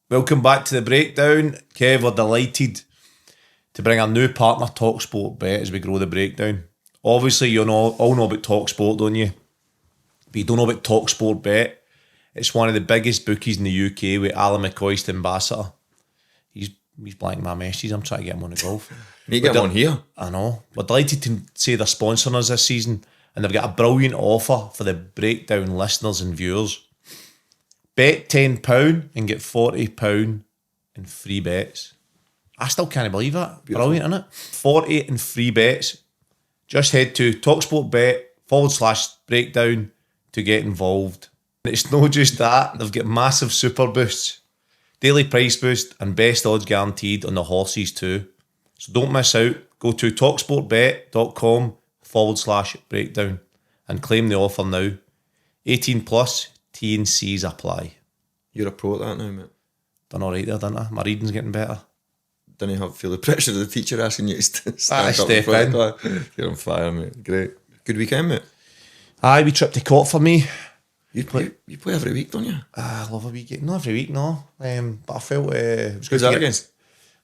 Welcome back to the breakdown. Kev, we're delighted to bring our new partner, TalkSport Bet, as we grow the breakdown. Obviously, you all know about TalkSport, don't you? But you don't know about TalkSport Bet. It's one of the biggest bookies in the UK with Alan McCoy, the ambassador. He's blanking my messages. I'm trying to get him on the golf. You get him on here. I know. We're delighted to say they're sponsoring us this season, and they've got a brilliant offer for the breakdown listeners and viewers. Bet £10 and get £40 in free bets. I still can't believe that. Beautiful. Brilliant, isn't it? 40 in free bets. Just head to TalkSportBet/breakdown to get involved. It's not just that. They've got massive super boosts, daily price boost, and best odds guaranteed on the horses too. So don't miss out. Go to TalkSportBet.com/breakdown and claim the offer now. 18 plus. T&Cs apply. You're a pro at that now, mate. Done all right there, didn't I? My reading's getting better. Didn't you feel the pressure of the teacher asking you to stand up step in. You're on fire, mate. Great. Good weekend, mate. Aye, we tripped to court for me. You play every week, don't you? I love a weekend. Not every week, no. But I felt it was good. Who's that against?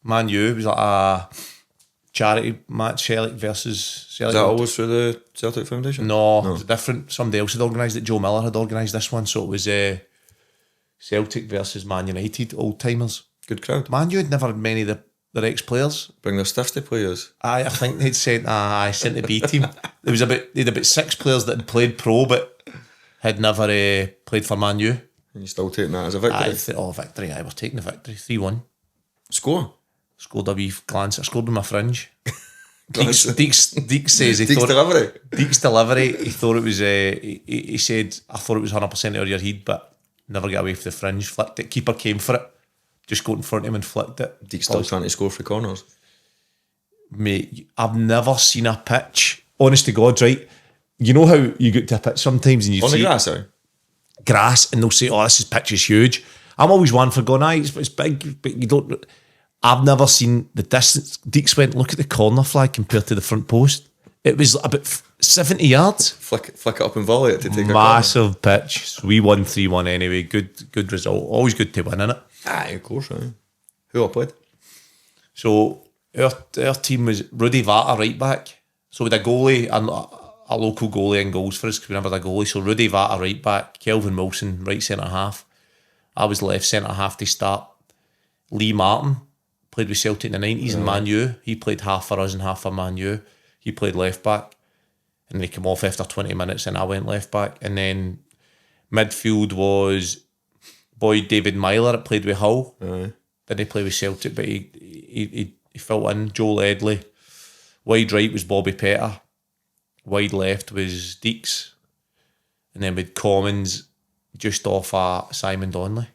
Man U. It was like a charity match, Celtic versus Celtic. Is that always through the Celtic Foundation? No, it's different. Somebody else had organised it. Joe Miller had organised this one, so it was Celtic versus Man United, old timers. Good crowd. Man U had never had many of their ex-players. Bring their stuff to players. I think they'd sent the B team. They had about 6 players that had played pro but had never played for Man U. And you're still taking that as a victory? Victory. We're taking the victory. 3-1. Score? Scored a wee glance. I scored with my fringe. Deeks says he Deeks thought delivery. Deeks delivery. He thought it was. He said I thought it was 100% over your head, but never get away from the fringe. Flicked it. Keeper came for it. Just got in front of him and flicked it. Deeks still trying to score for corners. Mate, I've never seen a pitch. Honest to God, right? You know how you get to a pitch sometimes and you on see the grass, sorry. Grass, and they'll say, "Oh, this pitch is huge." I'm always one for going, it's big, but you don't. I've never seen the distance. Deeks went, look at the corner flag compared to the front post. It was about 70 yards. Flick it up and volley it to take a massive pitch. So we won 3-1 anyway. Good result. Always good to win, innit? Aye, of course. Aye. Who I played? So our team was Rudy Vata right back. So with a goalie and a local goalie in goals for us because we never had a goalie. So Rudy Vata right back, Kelvin Wilson right centre half. I was left centre half to start. Lee Martin played with Celtic in the 90s in Man U. He played half for us and half for Man U. He played left back. And they came off after 20 minutes and I went left back. And then midfield was David Myler that played with Hull. Didn't play with Celtic, but he filled in. Joel Edley. Wide right was Bobby Petter. Wide left was Deeks. And then with Commons just off Simon Donnelly.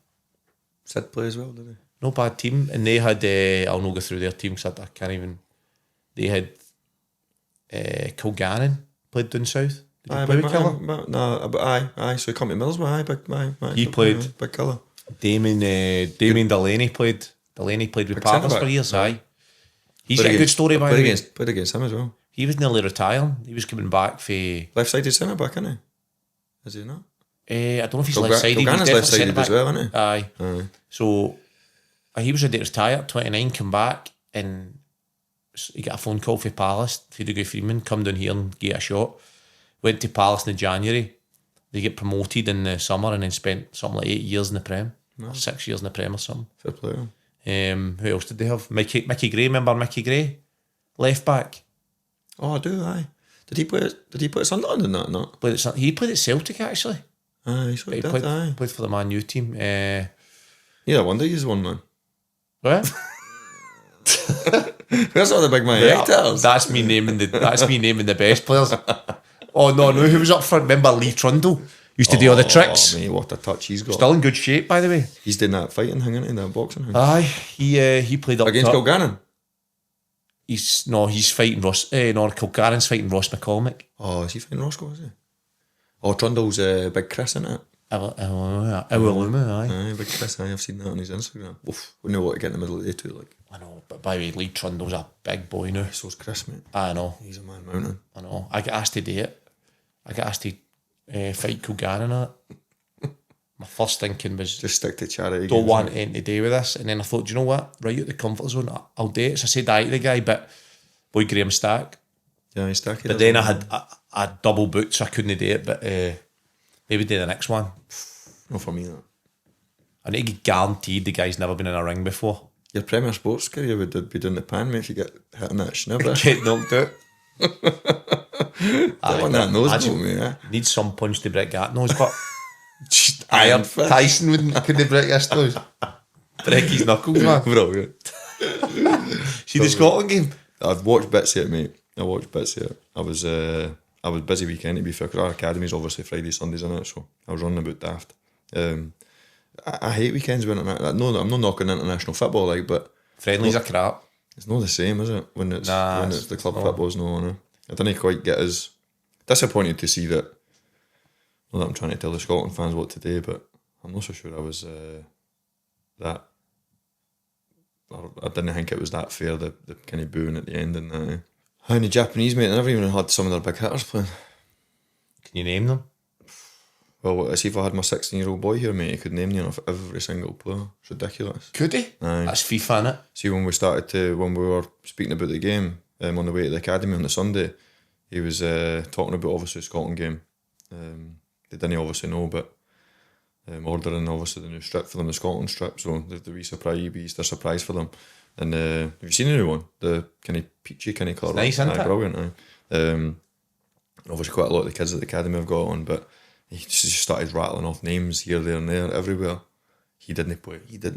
Sid play as well, did he? No bad team. And they had, I'll not go through their team because I can't even. They had Kilgannon played down south. Did he play with Killer? No, but aye. So he come to Middlesbrough, He played. Big Killer. Damien Delaney played. Delaney played with Partners for years, aye. He's got a good story by the way. Played against him as well. He was nearly retiring. He was coming back for... Left-sided centre-back, isn't he? Is he not? I don't know if he's left-sided. Kilgannon's left-sided as well, isn't he? Aye. So he was ready to retire at 29, come back, and he got a phone call for Palace, Hugo Freeman, come down here and get a shot. Went to Palace in January. They get promoted in the summer and then spent something like 8 years in the Prem. Or 6 years in the Prem or something. Fair play. Who else did they have? Mickey Gray, remember Mickey Gray? Left back. Oh, I do, aye. Did he play at Sunderland in that or not? He played at Celtic actually. Aye, so he did, aye. Played for the Man U team. Yeah, I wonder he's one man. What? That's all the big man tells. That's me naming the best players. Oh no, who was up front? Remember Lee Trundle? Used to do all the tricks. Oh, mate, what a touch he's got. Still in good shape, by the way. He's doing that fighting thing, isn't he? That boxing thing. Aye, he played up against Kilgannon. He's fighting Ross. Kilgannon's fighting Ross McCormick. Oh, is he fighting Roscoe? Is he? Oh, Trundle's Big Chris, isn't it? Aye. Aye, Big Chris. I've seen that on his Instagram. Oof, we know what to get in the middle of the two, like. I know, but by the way, Lee Trundle's a big boy now. So's Chris, mate. I know. He's a man mountain. I know. I get asked to do it. I get asked to fight Kilgannon at it. my first thinking was, Just stick to charity. don't games, want right? anything to do with this. And then I thought, do you know what? Right out the comfort zone, I'll do it. So I said aye to the guy, but boy, Graham Stack. Yeah, he's stacky. But then I had double booked, so I couldn't do it. But maybe do the next one. Not for me, that. I need to get guaranteed the guy's never been in a ring before. Your Premier Sports career would be doing the pan, mate, if you get hit on that snibber. Get knocked out. That one that nose imagine- broke me, yeah. Need some punch to break that nose, but Iron Iron fist. Tyson couldn't break his nose. Break his knuckles, man. Brilliant. See the Scotland game? I've watched bits of it, mate. I watched bits of it. I was busy weekend, to be fair, because our academy's obviously Friday, Sundays in it, so I was running about daft. I hate weekends when I'm not knocking international football, like, but Friendlies are crap. it's not the same, is it? When it's Nah, when it's the club football's no on it. I didn't quite get as disappointed to see that. Not that I'm trying to tell the Scotland fans what to do, but I'm not so sure I was that. I didn't think it was that fair, the kind of booing at the end and that. And the Japanese, mate, they never even had some of their big hitters playing. Can you name them? Well, see, if I had my 16-year-old boy here, mate, he could name you off every single player. It's ridiculous. Could he? Aye. That's FIFA, innit? See, when we were speaking about the game on the way to the academy on the Sunday, he was talking about obviously the Scotland game. They didn't obviously know, but ordering obviously the new strip for them, the Scotland strip, so the wee surprise, Easter surprise for them. And have you seen the new one? The kind of peachy kind of colour. Nice, isn't it? Brilliant. Obviously quite a lot of the kids at the academy have got on, but he just started rattling off names here, there and there, everywhere. He didn't play. Does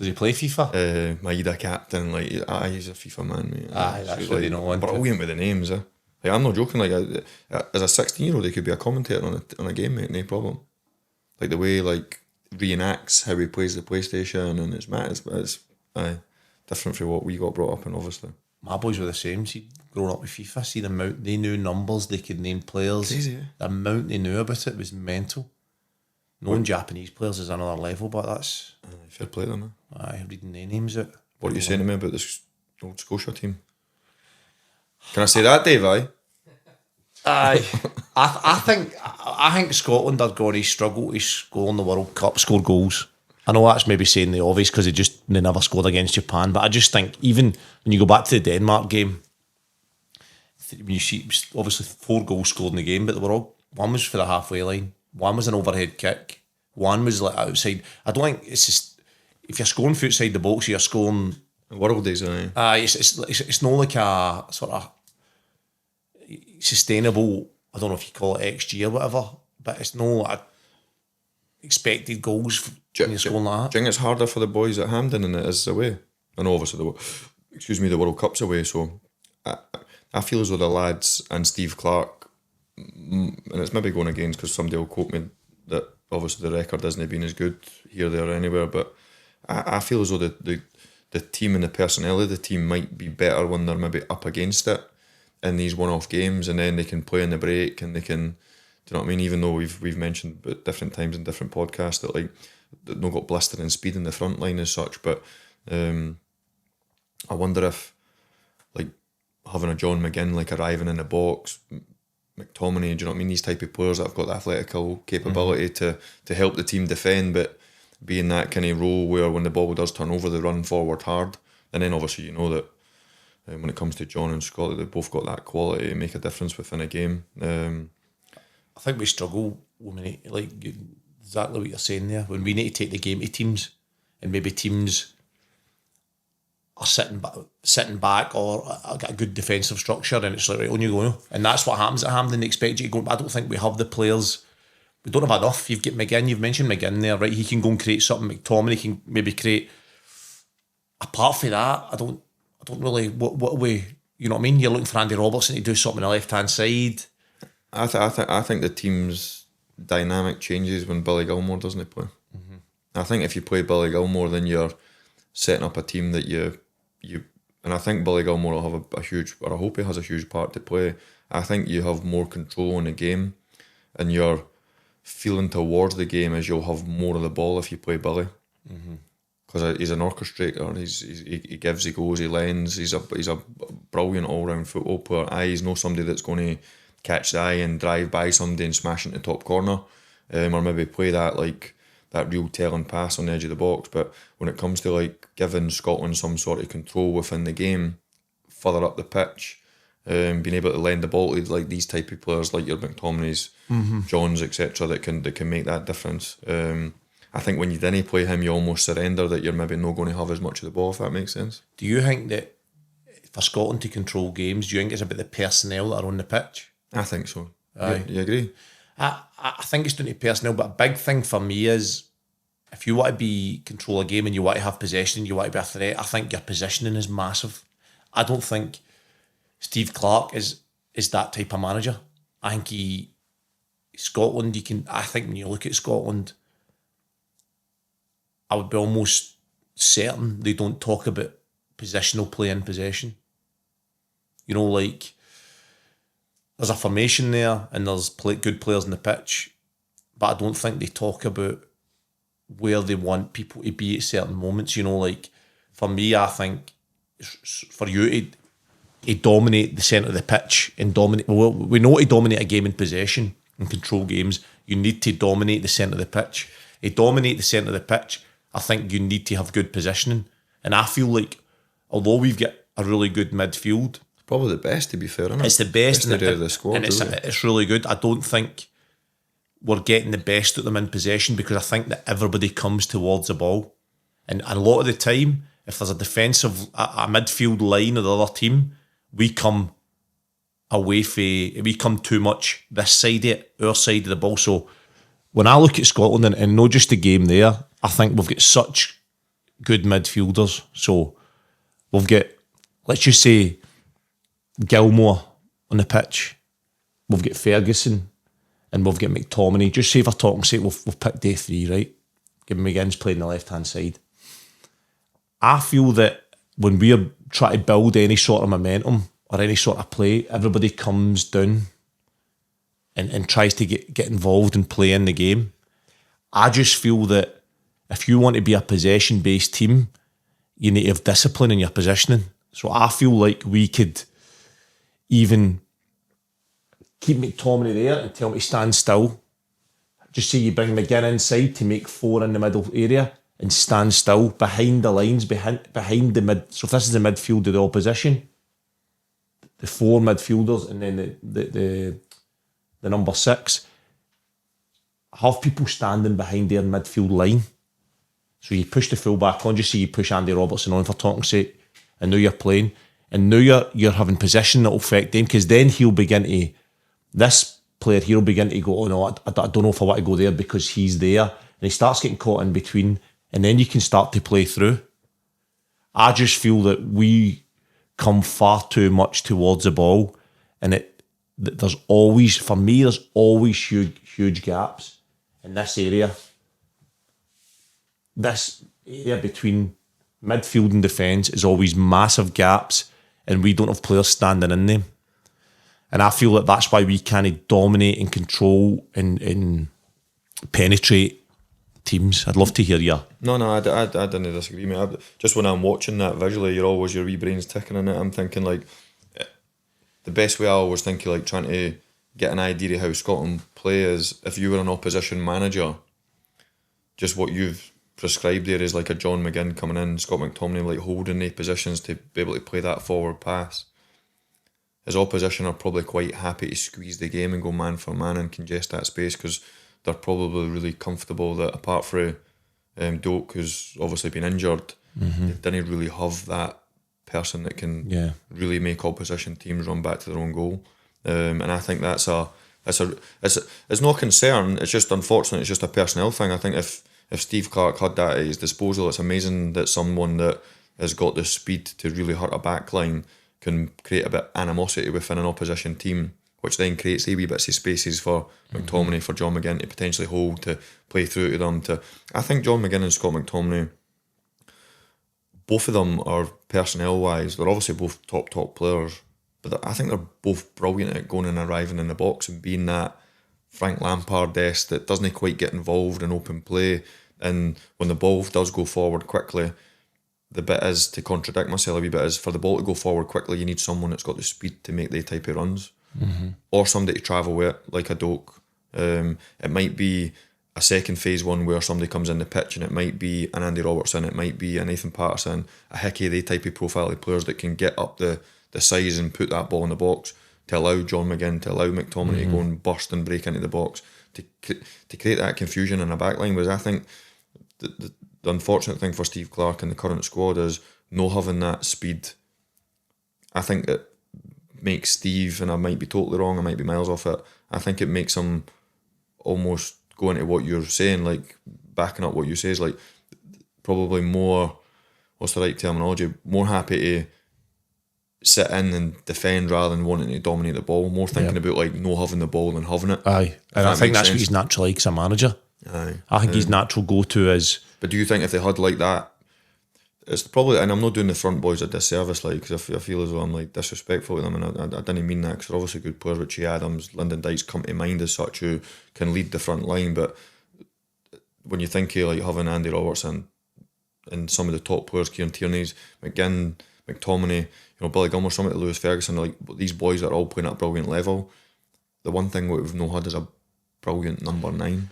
he play FIFA? Maida captain, like, he's a FIFA man, mate. Aye, that's He's what they don't want to. brilliant with the names, eh? Like, I'm not joking, like, as a 16-year-old, he could be a commentator on a game, mate, no problem. Like, the way, like, reenacts how he plays the PlayStation, and it's mad, it's different from what we got brought up in, obviously. My boys were the same. See, growing up with FIFA, see the amount they knew numbers, they could name players. Crazy, eh? The amount they knew about it was mental. Knowing Japanese players is another level, but that's Fair play to them, eh? reading their names out. What are you saying to me about this old Scotia team? Can I say that, Dave, aye? Aye, I think Scotland are going to struggle to score in the World Cup, score goals. I know that's maybe saying the obvious because they never scored against Japan, but I just think even when you go back to the Denmark game, when you see obviously 4 goals scored in the game, but they were all, one was for the halfway line, one was an overhead kick, one was like outside. I don't think it's just, if you're scoring from outside the box, you're scoring. World days, aye. It's not like a sort of sustainable, I don't know if you call it XG or whatever, but it's no expected goals when you're scoring like that. Do you think it's harder for the boys at Hampden than it is away? And obviously the World Cup's away, so I feel as though the lads and Steve Clark, and it's maybe going against because somebody will quote me that obviously the record hasn't been as good here, there, or anywhere, but I feel as though the team and the personnel of the team might be better when they're maybe up against it in these one-off games, and then they can play in the break and they can, do you know what I mean? Even though we've mentioned at different times in different podcasts that like they've not got blistering speed in the front line as such, but I wonder if like having a John McGinn like arriving in the box, McTominay, do you know what I mean? These type of players that have got the athletic capability to help the team defend, but be in that kind of role where when the ball does turn over, they run forward hard. And then obviously you know that when it comes to John and Scott, they've both got that quality to make a difference within a game. I think we struggle when we like exactly what you're saying there. When we need to take the game to teams, and maybe teams are sitting back or got a good defensive structure, and it's like right on you go, and that's what happens at Hampden. They expect you to go. But I don't think we have the players. We don't have enough. You've got McGinn. You've mentioned McGinn there, right? He can go and create something. McTominay can maybe create. Apart from that, I don't really. What we, you know what I mean? You're looking for Andy Robertson to do something on the left hand side. I think the team's dynamic changes when Billy Gilmore doesn't play. Mm-hmm. I think if you play Billy Gilmore, then you're setting up a team that you and I think Billy Gilmore will have a huge, or I hope he has a huge part to play. I think you have more control in the game, and you're feeling towards the game as you'll have more of the ball if you play Billy. Because he's an orchestrator, he gives, he goes, he lends, he's a brilliant all-round football player. He's not somebody that's going to catch the eye and drive by somebody and smash into the top corner. or maybe play that like that real telling pass on the edge of the box. But when it comes to like giving Scotland some sort of control within the game, further up the pitch, being able to lend the ball to like these type of players like your McTominays, Johns, etc., that can make that difference. I think when you didn't play him, you almost surrender that you're maybe not going to have as much of the ball, if that makes sense. Do you think that for Scotland to control games, do you think it's about the personnel that are on the pitch? I think so. Aye. You agree? I think it's down to personnel, but a big thing for me is if you want to be control a game and you want to have possession, you want to be a threat, I think your positioning is massive. I don't think Steve Clarke is that type of manager. I think Scotland, I think when you look at Scotland, I would be almost certain they don't talk about positional play in possession. You know, like there's a formation there and there's good players in the pitch, but I don't think they talk about where they want people to be at certain moments. You know, like for me, I think for you to dominate the centre of the pitch and dominate, well, we know to dominate a game in possession and control games, you need to dominate the centre of the pitch. To dominate the centre of the pitch, I think you need to have good positioning. And I feel like, although we've got a really good midfield, probably the best, to be fair, isn't it? It's the best in the squad, and it's really good. I don't think we're getting the best of them in possession because I think that everybody comes towards the ball. And a lot of the time, if there's a defensive, a midfield line of the other team, we come too much this side of it, our side of the ball. So when I look at Scotland and not just the game there, I think we've got such good midfielders. So we've got, let's just say, Gilmore on the pitch. We've got Ferguson and we've got McTominay. Just say for talking's sake, we've picked day 3, right? Given McGinn's playing the left-hand side. I feel that when we're trying to build any sort of momentum or any sort of play, everybody comes down and tries to get involved and play in the game. I just feel that if you want to be a possession-based team, you need to have discipline in your positioning. So I feel like we could even keep McTominay there and tell him to stand still. Just say you bring McGinn inside to make 4 in the middle area and stand still behind the lines, behind the mid. So if this is the midfield of the opposition, the 4 midfielders and then the number 6, have people standing behind their midfield line. So you push the fullback on, just say you push Andy Robertson on for talking's sake, and now you're playing, and now you're having possession that will affect him, because then he'll begin to, this player here will begin to go, oh no, I don't know if I want to go there because he's there, and he starts getting caught in between, and then you can start to play through. I just feel that we come far too much towards the ball, and there's always huge gaps in this area. This area between midfield and defence is always massive gaps, and we don't have players standing in them. And I feel that that's why we can't dominate and control and penetrate teams. I'd love to hear you. No, I didn't disagree, mate. Just when I'm watching that visually, your wee brain's ticking in it. I'm thinking like the best way I always think of like trying to get an idea of how Scotland play is if you were an opposition manager, just what you've prescribed there is like a John McGinn coming in, Scott McTominay like holding the positions to be able to play that forward pass. His opposition are probably quite happy to squeeze the game and go man for man and congest that space because they're probably really comfortable that apart from Doak, who's obviously been injured, they didn't really have that person that can really make opposition teams run back to their own goal. And I think it's no concern. It's just unfortunate. It's just a personnel thing. I think if Steve Clarke had that at his disposal, it's amazing that someone that has got the speed to really hurt a backline can create a bit of animosity within an opposition team, which then creates a wee bits of spaces for McTominay, for John McGinn to potentially hold, to play through to them. I think John McGinn and Scott McTominay, both of them are personnel-wise, they're obviously both top players, but I think they're both brilliant at going and arriving in the box and being that Frank Lampard-esque that doesn't quite get involved in open play. And when the ball does go forward quickly, the bit is, to contradict myself a wee bit, is for the ball to go forward quickly, you need someone that's got the speed to make the type of runs. Or somebody to travel with, like a Doak, It might be a second phase one where somebody comes in the pitch, and it might be an Andy Robertson, it might be a Nathan Patterson, a Hickey, they type of profile of players that can get up the size and put that ball in the box to allow John McGinn, to allow McTominay to go and burst and break into the box, to create that confusion in a backline. Whereas I think the unfortunate thing for Steve Clarke and the current squad is no having that speed. I think it makes Steve, and I might be totally wrong, I might be miles off it, I think it makes him almost go into what you're saying, like backing up what you say, is like probably more, what's the right terminology, more happy to sit in and defend rather than wanting to dominate the ball, more thinking about like no having the ball than having it. Aye, and I think that's what he's naturally like as a manager. Aye, I think his natural go-to is... But do you think if they had like that, it's probably, and I'm not doing the front boys a disservice, like, because I feel as though I'm like disrespectful to them, and I didn't mean that, because they're obviously good players. Richie Adams, Lyndon Dykes come to mind as such, who can lead the front line. But when you think of like having Andy Robertson and some of the top players, Kieran Tierney's, McGinn, McTominay, Billy Gilmore, some of the Lewis Ferguson, like these boys are all playing at a brilliant level. The one thing what we've not had is a brilliant number 9.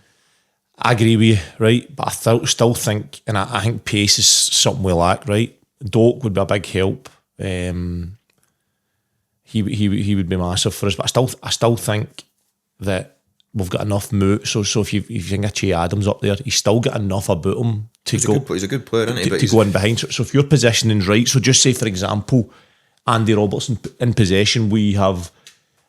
I agree with you, right? But I still think, and I think pace is something we lack, right? Doak would be a big help. He would be massive for us. But I still think that we've got enough move. So if you think of Che Adams up there, he's still got enough about him to go. He's a good player, isn't he? To go in behind. So if your positioning's right, so just say for example, Andy Robertson in possession, we have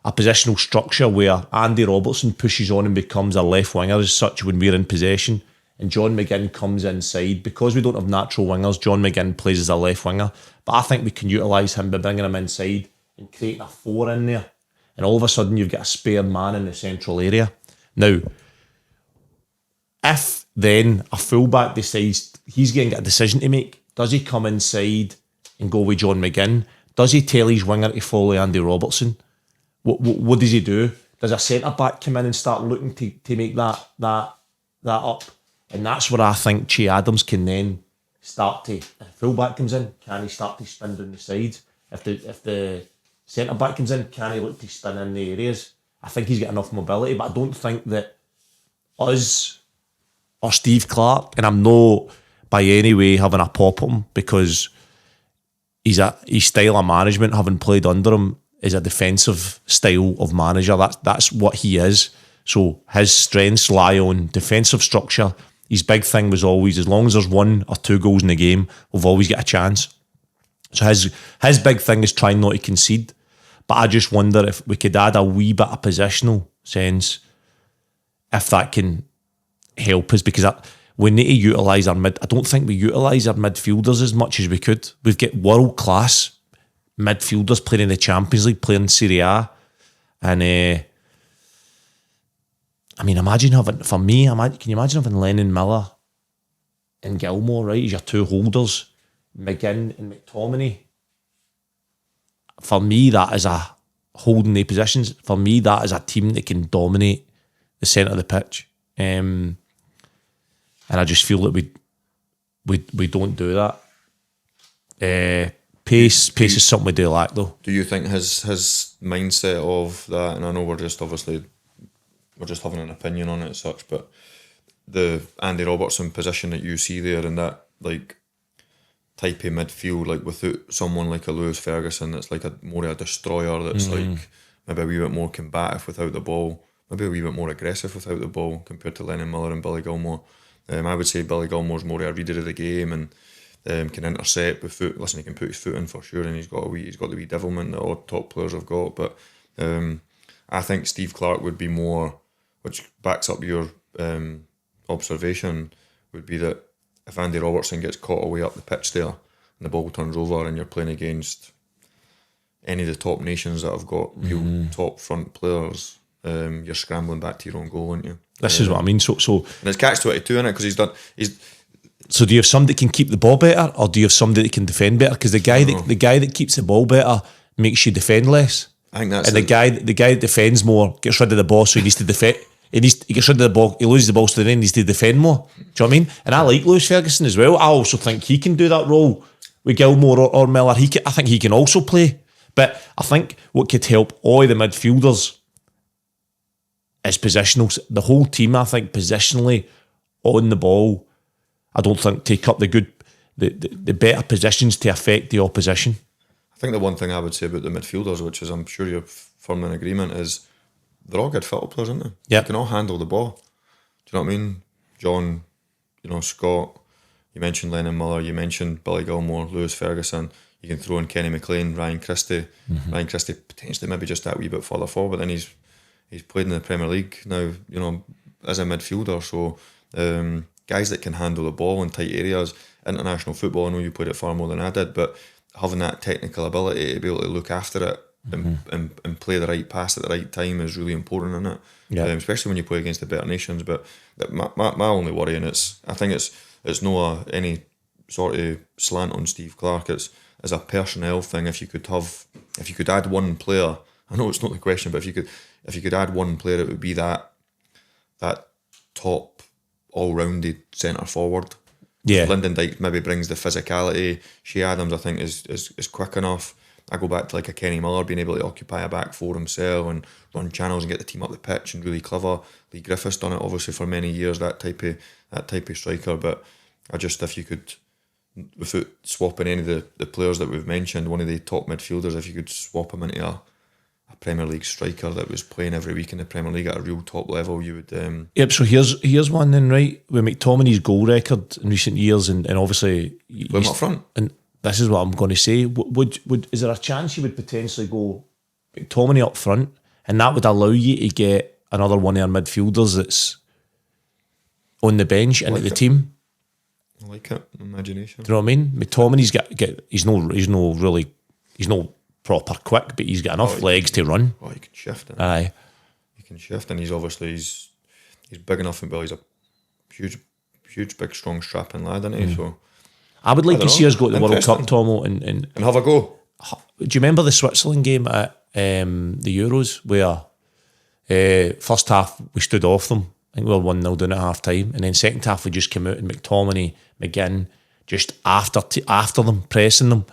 a positional structure where Andy Robertson pushes on and becomes a left winger as such when we're in possession, and John McGinn comes inside. Because we don't have natural wingers, John McGinn plays as a left winger, but I think we can utilise him by bringing him inside and creating a 4 in there, and all of a sudden you've got a spare man in the central area. Now, if then a fullback decides he's going to get a decision to make, does he come inside and go with John McGinn? Does he tell his winger to follow Andy Robertson? What does he do? Does a centre-back come in and start looking to make that up? And that's where I think Che Adams can then start to... If the full-back comes in, can he start to spin down the sides? If the centre-back comes in, can he look to spin in the areas? I think he's got enough mobility, but I don't think that us or Steve Clarke, and I'm not by any way having a pop at him, because his style of management, having played under him, is a defensive style of manager. That's what he is. So his strengths lie on defensive structure. His big thing was always, as long as there's 1 or 2 goals in the game, we've always got a chance. So his big thing is trying not to concede. But I just wonder if we could add a wee bit of positional sense, if that can help us, because we need to utilise our I don't think we utilise our midfielders as much as we could. We've got world-class midfielders playing in the Champions League, playing Serie A, and I mean, imagine having, for me, can you imagine having Lennon, Miller and Gilmore, right, as your 2 holders, McGinn and McTominay? For me, that is a holding the positions. For me, that is a team that can dominate the centre of the pitch, and I just feel that we don't do that. Pace is something we do lack, though. Do you think his mindset of that, and I know we're just having an opinion on it as such, but the Andy Robertson position that you see there, and that like type of midfield, like without someone like a Lewis Ferguson that's like more of a destroyer, that's like maybe a wee bit more combative without the ball, maybe a wee bit more aggressive without the ball compared to Lennon Miller and Billy Gilmore. I would say Billy Gilmore's more of a reader of the game and can intercept with foot. Listen, he can put his foot in for sure, and he's got the wee devilment that all top players have got. But I think Steve Clarke would be more, which backs up your observation, would be that if Andy Robertson gets caught away up the pitch there and the ball turns over and you're playing against any of the top nations that have got real top front players, you're scrambling back to your own goal, aren't you? This is what I mean. So and it's catch-22 in it, because So do you have somebody that can keep the ball better, or do you have somebody that can defend better? Because the guy that keeps the ball better makes you defend less. I think that's the guy that defends more gets rid of the ball, so he needs to defend. He gets rid of the ball. He loses the ball, so then he needs to defend more. Do you know what I mean? And I like Lewis Ferguson as well. I also think he can do that role with Gilmore or Miller. I think he can also play. But I think what could help all the midfielders is positional. The whole team, I think, positionally on the ball, I don't think take up the better positions to affect the opposition. I think the one thing I would say about the midfielders, which is I'm sure you're firm in agreement, is they're all good football players, aren't they? Yeah. They can all handle the ball. Do you know what I mean? John, Scott, you mentioned Lennon Muller, you mentioned Billy Gilmore, Lewis Ferguson, you can throw in Kenny McLean, Ryan Christie. Ryan Christie potentially maybe just that wee bit further forward, but then he's played in the Premier League now, as a midfielder. So guys that can handle the ball in tight areas. International football, I know you played it far more than I did, but having that technical ability to be able to look after it and play the right pass at the right time is really important, isn't it? Yeah. Especially when you play against the better nations. But my only worry, and I think it's no any sort of slant on Steve Clarke. It's as a personnel thing. If you could add one player, I know it's not the question, but if you could add one player, it would be that top all-rounded centre forward. Yeah. Lyndon Dykes maybe brings the physicality. Shea Adams, I think, is quick enough. I go back to like a Kenny Miller being able to occupy a back four himself and run channels and get the team up the pitch and really clever. Lee Griffiths done it obviously for many years, that type of striker. But if you could, without swapping any of the players that we've mentioned, one of the top midfielders, if you could swap him into a Premier League striker that was playing every week in the Premier League at a real top level, you would... Yep, so here's one then, right? With McTominay's goal record in recent years and obviously... Put him up front. And this is what I'm going to say. Is there a chance you would potentially go McTominay up front and that would allow you to get another one of our midfielders that's on the bench into the team? I like it. Imagination. Do you know what I mean? McTominay's he's no proper quick, but he's got enough legs to run. Oh, he can shift. Aye. He can shift, and he's big enough, and he's a huge, big, strong, strapping lad, isn't he? So I would like to see us go to the World Cup, Tomo, and have a go. Do you remember the Switzerland game at the Euros where first half we stood off them? I think we were 1-0 down at half time, and then second half we just came out and McTominay, McGinn just after them, pressing them.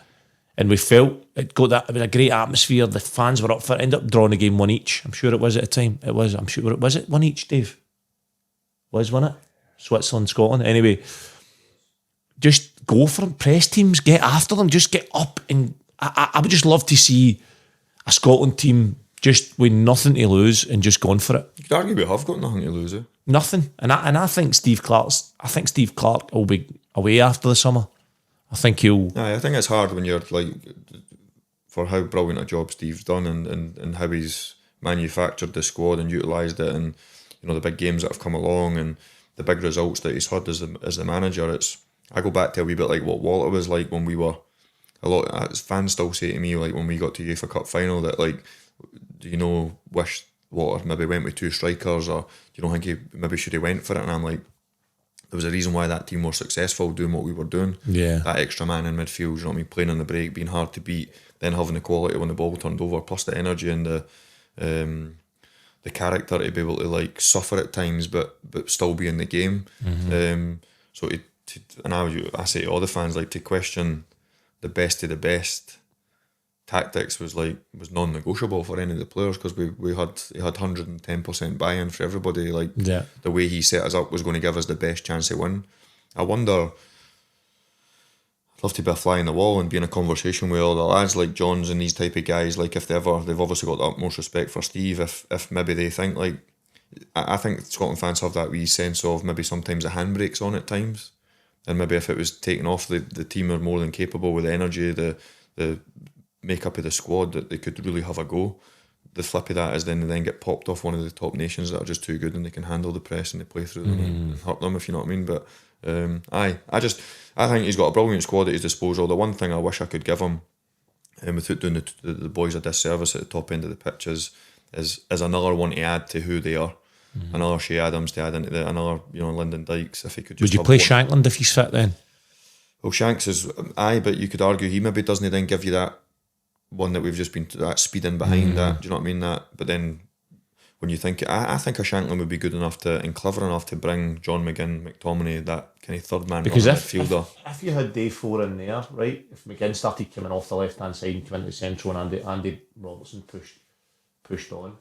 And we felt it was a great atmosphere. The fans were up for it. Ended up drawing the game 1 each. I'm sure it was at the time. It was. I'm sure it was. It 1 each, Dave. Wasn't it? Switzerland, Scotland. Anyway, just go for them. Press teams. Get after them. Just get up. And I would just love to see a Scotland team just with nothing to lose and just going for it. You could argue we have got nothing to lose. Nothing. And I think Steve Clarke will be away after the summer. I think he'll... I think it's hard when you're like, for how brilliant a job Steve's done and how he's manufactured the squad and utilised it, and the big games that have come along and the big results that he's had as the manager. I go back to a wee bit like what Walter was like when we were fans still say to me, like when we got to UEFA Cup final, that like, wish Walter maybe went with two strikers, or do you don't think he maybe should have went for it? And I'm like, there was a reason why that team was successful doing what we were doing. Yeah. That extra man in midfield, you know what I mean, playing on the break, being hard to beat, then having the quality when the ball turned over, plus the energy and the character to be able to like suffer at times but still be in the game. So I say to all the fans, like, to question the best of the best tactics was non-negotiable for any of the players, because he had 110% buy-in for everybody. Like, the way he set us up was going to give us the best chance to win. I wonder, I'd love to be a fly in the wall and be in a conversation with all the lads like Johns and these type of guys, like if they've obviously got the utmost respect for Steve, if maybe they think like, I think Scotland fans have that wee sense of maybe sometimes the handbrake's on at times, and maybe if it was taken off, the team are more than capable with the energy, the makeup of the squad, that they could really have a go. The flip of that is then they then get popped off one of the top nations that are just too good and they can handle the press and they play through them and hurt them, if you know what I mean. But I think he's got a brilliant squad at his disposal. The one thing I wish I could give him, without doing the boys a disservice at the top end of the pitch, is another one to add to who they are. Another Shea Adams to add into another Lyndon Dykes, if he could just... Would you play Shankland if he's fit then? Well, Shanks is... but you could argue he maybe doesn't then give you that one that we've just been that speed in behind that. Do you know what I mean? That, but then when you think, I think a Shankland would be good enough and clever enough to bring John McGinn, McTominay, that kind of third man midfielder. If you had day four in there, right? If McGinn started coming off the left hand side and came into the central, and Andy Robertson pushed on,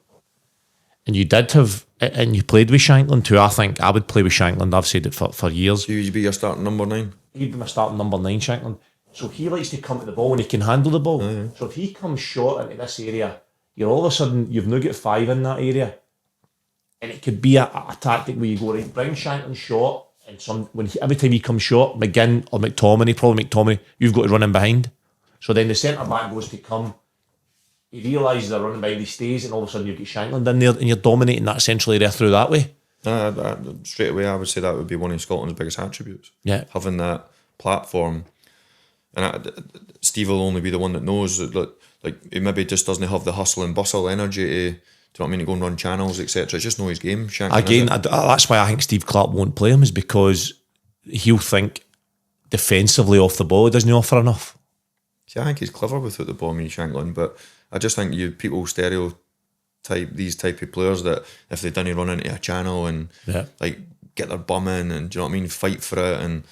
And you did have, and you played with Shankland too. I think I would play with Shankland. I've said it for years. You'd be your starting number 9? He'd be my starting number 9, Shankland. So he likes to come to the ball and he can handle the ball. So if he comes short into this area, you're all of a sudden, you've now got 5 in that area. And it could be a tactic where you go, right, bring Shankland short, and every time he comes short, McGinn or McTominay, you've got to run in behind. So then the centre back goes to come. He realises they're running behind, he stays, and all of a sudden you get Shankland in there, and you're dominating that central area through that way. Straight away, I would say that would be one of Scotland's biggest attributes. Yeah, having that platform, and Steve will only be the one that knows that. Like he maybe just doesn't have the hustle and bustle energy to. Do you know what I mean? To go and run channels, etc. It's just know his game. Shankland, again, that's why I think Steve Clarke won't play him, is because he'll think defensively off the ball he doesn't offer enough. See, I think he's clever without the ball, me Shankland, but I just think people stereotype these type of players that if they didn't run into a channel and like get their bum in and, do you know what I mean, fight for it, and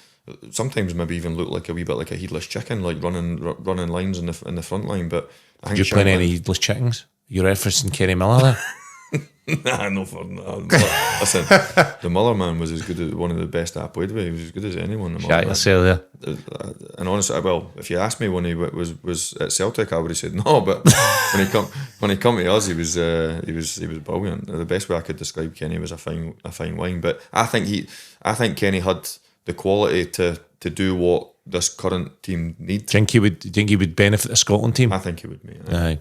sometimes maybe even look like a wee bit like a headless chicken, like running lines in the front line. But I think you're playing any headless chickens? You're referencing Kenny Miller there? Nah, no. Listen, the Muller man was as good as one of the best I played with. He was as good as anyone. Shut yourself there. And honestly, well, if you asked me when he was at Celtic, I would have said no. But when he come to us, he was brilliant. The best way I could describe Kenny was a fine wine. But I think Kenny had the quality to do what this current team needs. Do you think he would benefit the Scotland team? I think he would, mate. Aye.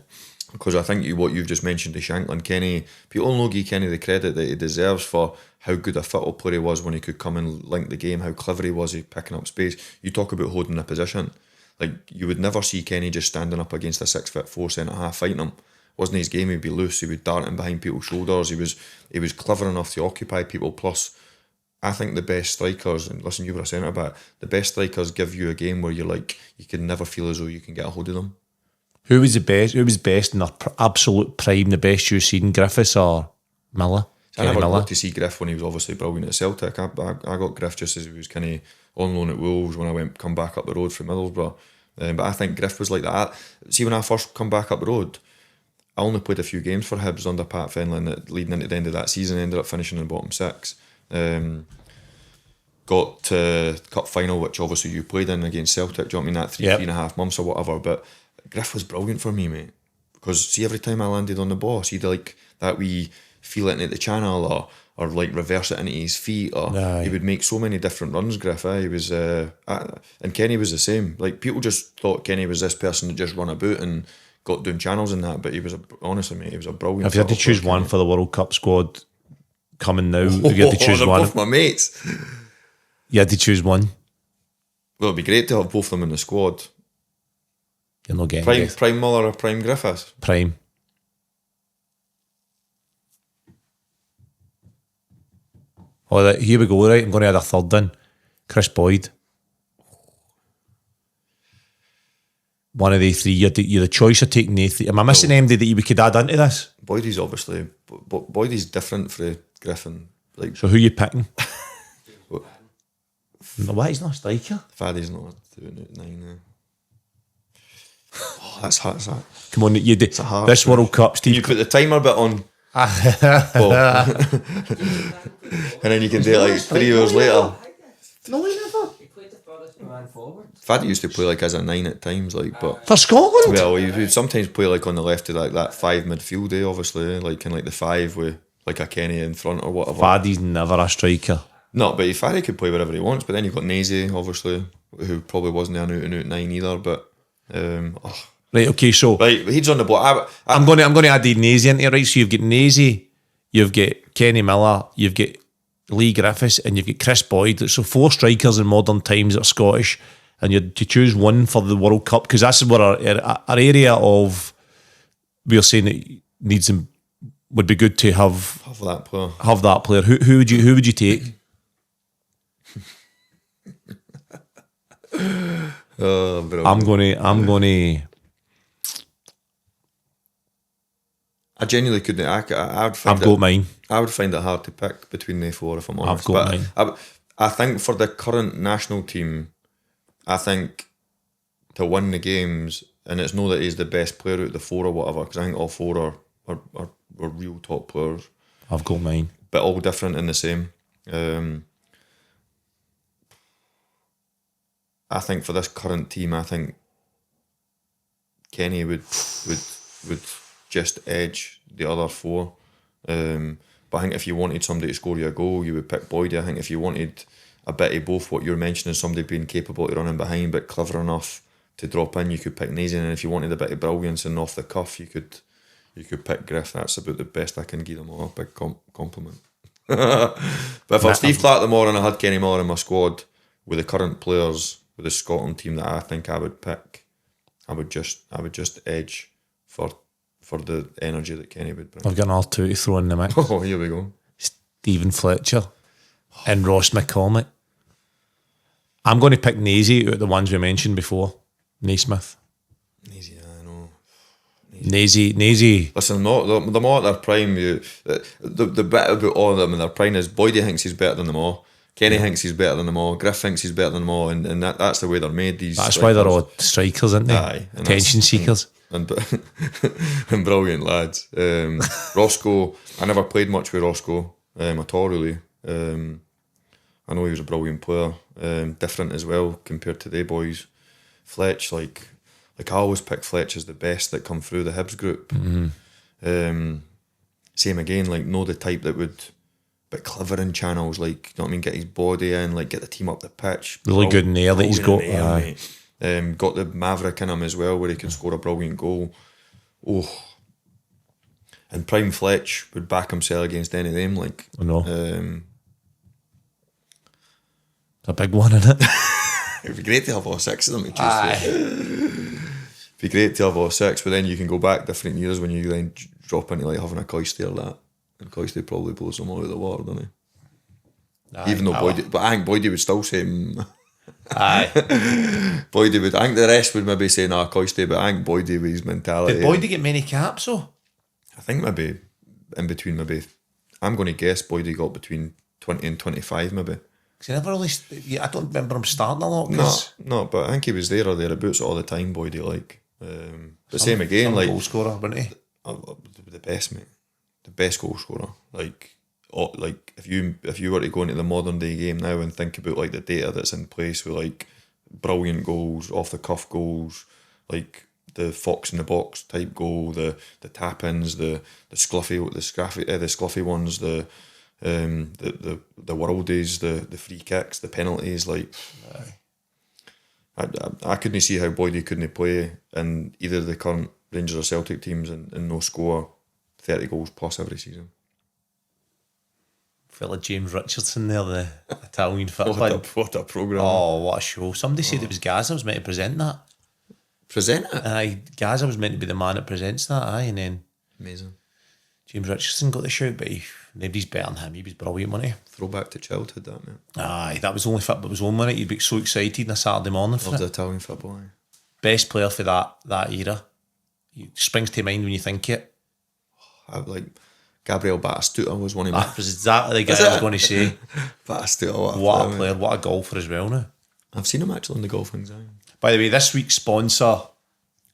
Because I think what you've just mentioned to Shankland, Kenny, people don't give Kenny the credit that he deserves for how good a football player he was when he could come and link the game, how clever he was at picking up space. You talk about holding a position. Like, you would never see Kenny just standing up against a 6'4" centre-half fighting him. Wasn't his game, he'd be loose, he would dart in behind people's shoulders, he was clever enough to occupy people. Plus, I think the best strikers, and listen, you were a centre-back, the best strikers give you a game where you're like, you can never feel as though you can get a hold of them. Who was best in their absolute prime, the best you've seen, Griffiths or Miller? I never got to see Griff when he was obviously brilliant at Celtic. I got Griff just as he was kind of on loan at Wolves when I come back up the road from Middlesbrough. But I think Griff was like that. See, when I first come back up the road, I only played a few games for Hibs under Pat Fenlon that leading into the end of that season, ended up finishing in the bottom 6. Got to cup final, which obviously you played in against Celtic. Do you know what I mean? That 3.5 months or whatever. But Griff was brilliant for me, mate. Because see, every time I landed on the ball, see like that wee feel it into the channel or like reverse it into his feet, or he would make so many different runs, Griff. He was and Kenny was the same. Like, people just thought Kenny was this person that just run about and got doing channels and that, but he was honestly, mate, he was a brilliant. If you had to choose one for the World Cup squad coming now, if you had to choose they're one, both my mates. You had to choose one. Well, it'd be great to have both of them in the squad. You're not getting Prime Muller or Prime Griffiths? Prime. All right, here we go, right? I'm going to add a third in. Chris Boyd. One of the three. You're the choice of taking the three. Am I missing anybody that we could add into this? Boydie's obviously... Boydie's different for Griffin. Like, so who are you picking? No, why? He's not a striker. Faddy's not doing it 9 now. Oh, that's hard. Come on, you do. This World Cup, Steve. You put the timer bit on. And then you can do it like 3 hours later. No, he never. He played the furthest man forward. Faddy used to play like as a 9 at times, like, but for Scotland. Well, he would sometimes play like on the left of like that 5 midfield, obviously, like kind of like the 5 with like a Kenny in front or whatever. Faddy's never a striker. No, but Faddy could play wherever he wants. But then you've got Nazy, obviously, who probably wasn't an out-and-out 9 either. But right, okay, so right, he's on the ball. I'm going to add Nazy into it, right? So you've got Nazy, you've got Kenny Miller, you've got Lee Griffiths, and you've got Chris Boyd. So 4 strikers in modern times that are Scottish, and you're to choose one for the World Cup, because that's where our area of we're saying that needs them would be good to have that player. Have that player. Who would you take? Oh, bro. I'm gonna. I genuinely couldn't. I would find I've got mine. I would find it hard to pick between the 4 if I'm honest. I've got mine. I think for the current national team, I think to win the games, and it's not that he's the best player out of the 4 or whatever, because I think all 4 are real top players. I've got mine. but all different in the same. I think for this current team, I think Kenny would just edge the other four. But I think if you wanted somebody to score you a goal, you would pick Boydie. I think if you wanted a bit of both, what you're mentioning, somebody being capable of running behind but clever enough to drop in, you could pick Nazy. And if you wanted a bit of brilliance and off the cuff, you could pick Griff. That's about the best I can give them all. A big compliment. But if I was Steve Clark tomorrow and I had Kenny Miller in my squad with the current players, with the Scotland team that I think I would pick, I would just edge for the energy that Kenny would bring. I've got another two to throw in the mix. Oh, here we go. Stephen Fletcher and Ross McCormick. I'm going to pick Nazy out of the ones we mentioned before. Naismith. Nazy, I know. Nazy. Listen, the more at their prime, the bit about all of them in their prime is Boydie thinks he's better than them all. Kenny thinks he's better than them all. Griff thinks he's better than them all, and that's the way they're made. That's why they're all strikers, aren't they? Aye, attention seekers. And brilliant lads. Roscoe, I never played much with Roscoe at all, really. I know he was a brilliant player, different as well compared to they boys. Fletch, like I always pick Fletch as the best that come through the Hibs group. Mm-hmm. Same again, like know the type that would, but clever in channels, like, you know what I mean, get his body in, like get the team up the pitch. Really good in the air that he's got. Got the maverick in him as well, where he can score a brilliant goal. Oh, and prime Fletch would back himself against any of them. Like, I know. It's a big one, isn't it? It'd be great to have all six of them. It'd be great to have all six, but then you can go back different years when you then drop into like having a Cloyster or that, and Cloyster probably blows them all out of the water, doesn't he? Even though Boydie, but I think Boydie would still say. Aye. Boydie would. I think the rest would maybe say nah, Cloyster, but I think Boydie with his mentality. Did Boydie get many caps though? I think maybe in between, maybe I'm going to guess Boydie got between 20 and 25, maybe. Because he never really. I don't remember him starting a lot. No, but I think he was there or thereabouts all the time. Boydie, like, but same again, like goal scorer, wasn't he? The best, mate, the best goal scorer. Like if you were to go into the modern day game now and think about like the data that's in place with like brilliant goals, off the cuff goals, like the fox in the box type goal, the tap ins, the scruffy ones, the worldies, the free kicks, the penalties, like. I couldn't see how Boydie couldn't play in either the current Rangers or Celtic teams and no score 30 goals plus every season. Fella James Richardson there, the Italian football. What a programme. Oh, what a show. Somebody said it was Gaza was meant to present that. Present it? Aye, Gaza was meant to be the man that presents that, aye, and then Amazing. James Richardson got the shout, but nobody's better than him. He was brilliant, wasn't he? Throwback to childhood, that, mate. Aye, that was the only football that was on, wasn't it? You'd be so excited on a Saturday morning for Loved it. Italian football, aye. Best player for that era. It springs to mind when you think it. I like Gabriel Batistuta was one of my... That was exactly the guy I was going to say. Batistuta, What a player, what a golfer as well now. I've seen him actually in the golf things, aye. By the way, this week's sponsor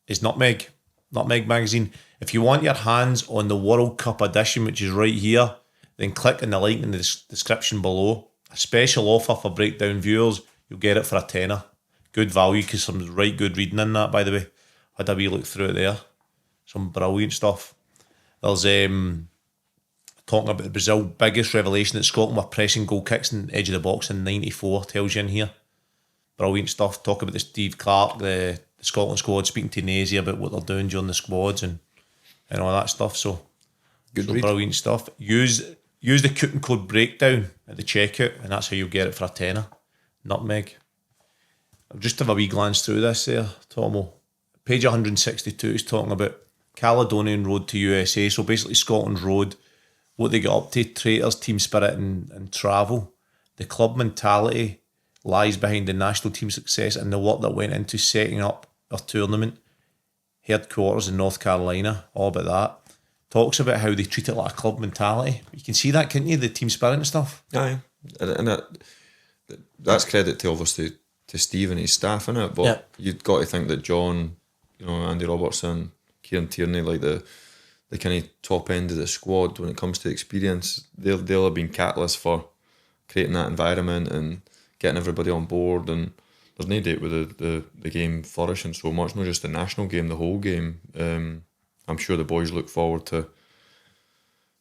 is Nutmeg Magazine. If you want your hands on the World Cup edition, which is right here, then click on the link in the description below. A special offer for Breakdown viewers. You'll get it for a tenner. Good value because some right good reading in that, by the way. Had a wee look through it there. Some brilliant stuff. There's talking about Brazil biggest revelation that Scotland were pressing goal kicks in the edge of the box in 94, tells you in here. Brilliant stuff. Talk about the Steve Clark, the Scotland squad, speaking to Nazy about what they're doing during the squads and all that stuff. So brilliant stuff. Use the coupon code Breakdown at the checkout, and that's how you'll get it for a tenner. Nutmeg. I'll just have a wee glance through this there, Tomo. Page 162 is talking about Caledonian Road to USA. So basically Scotland's road, what they get up to, traitors, team spirit and travel. The club mentality lies behind the national team success and the work that went into setting up our tournament headquarters in North Carolina. All about that. Talks about how they treat it like a club mentality. You can see that, can't you? The team spirit and stuff. Aye, and that's credit to obviously to Steve and his staff, innit? But you've got to think that John, Andy Robertson, Kieran Tierney, like the the kind of top end of the squad when it comes to experience. They'll have been catalysts for creating that environment and getting everybody on board. And there's no date with the game flourishing so much, not just the national game, the whole game. I'm sure the boys look forward to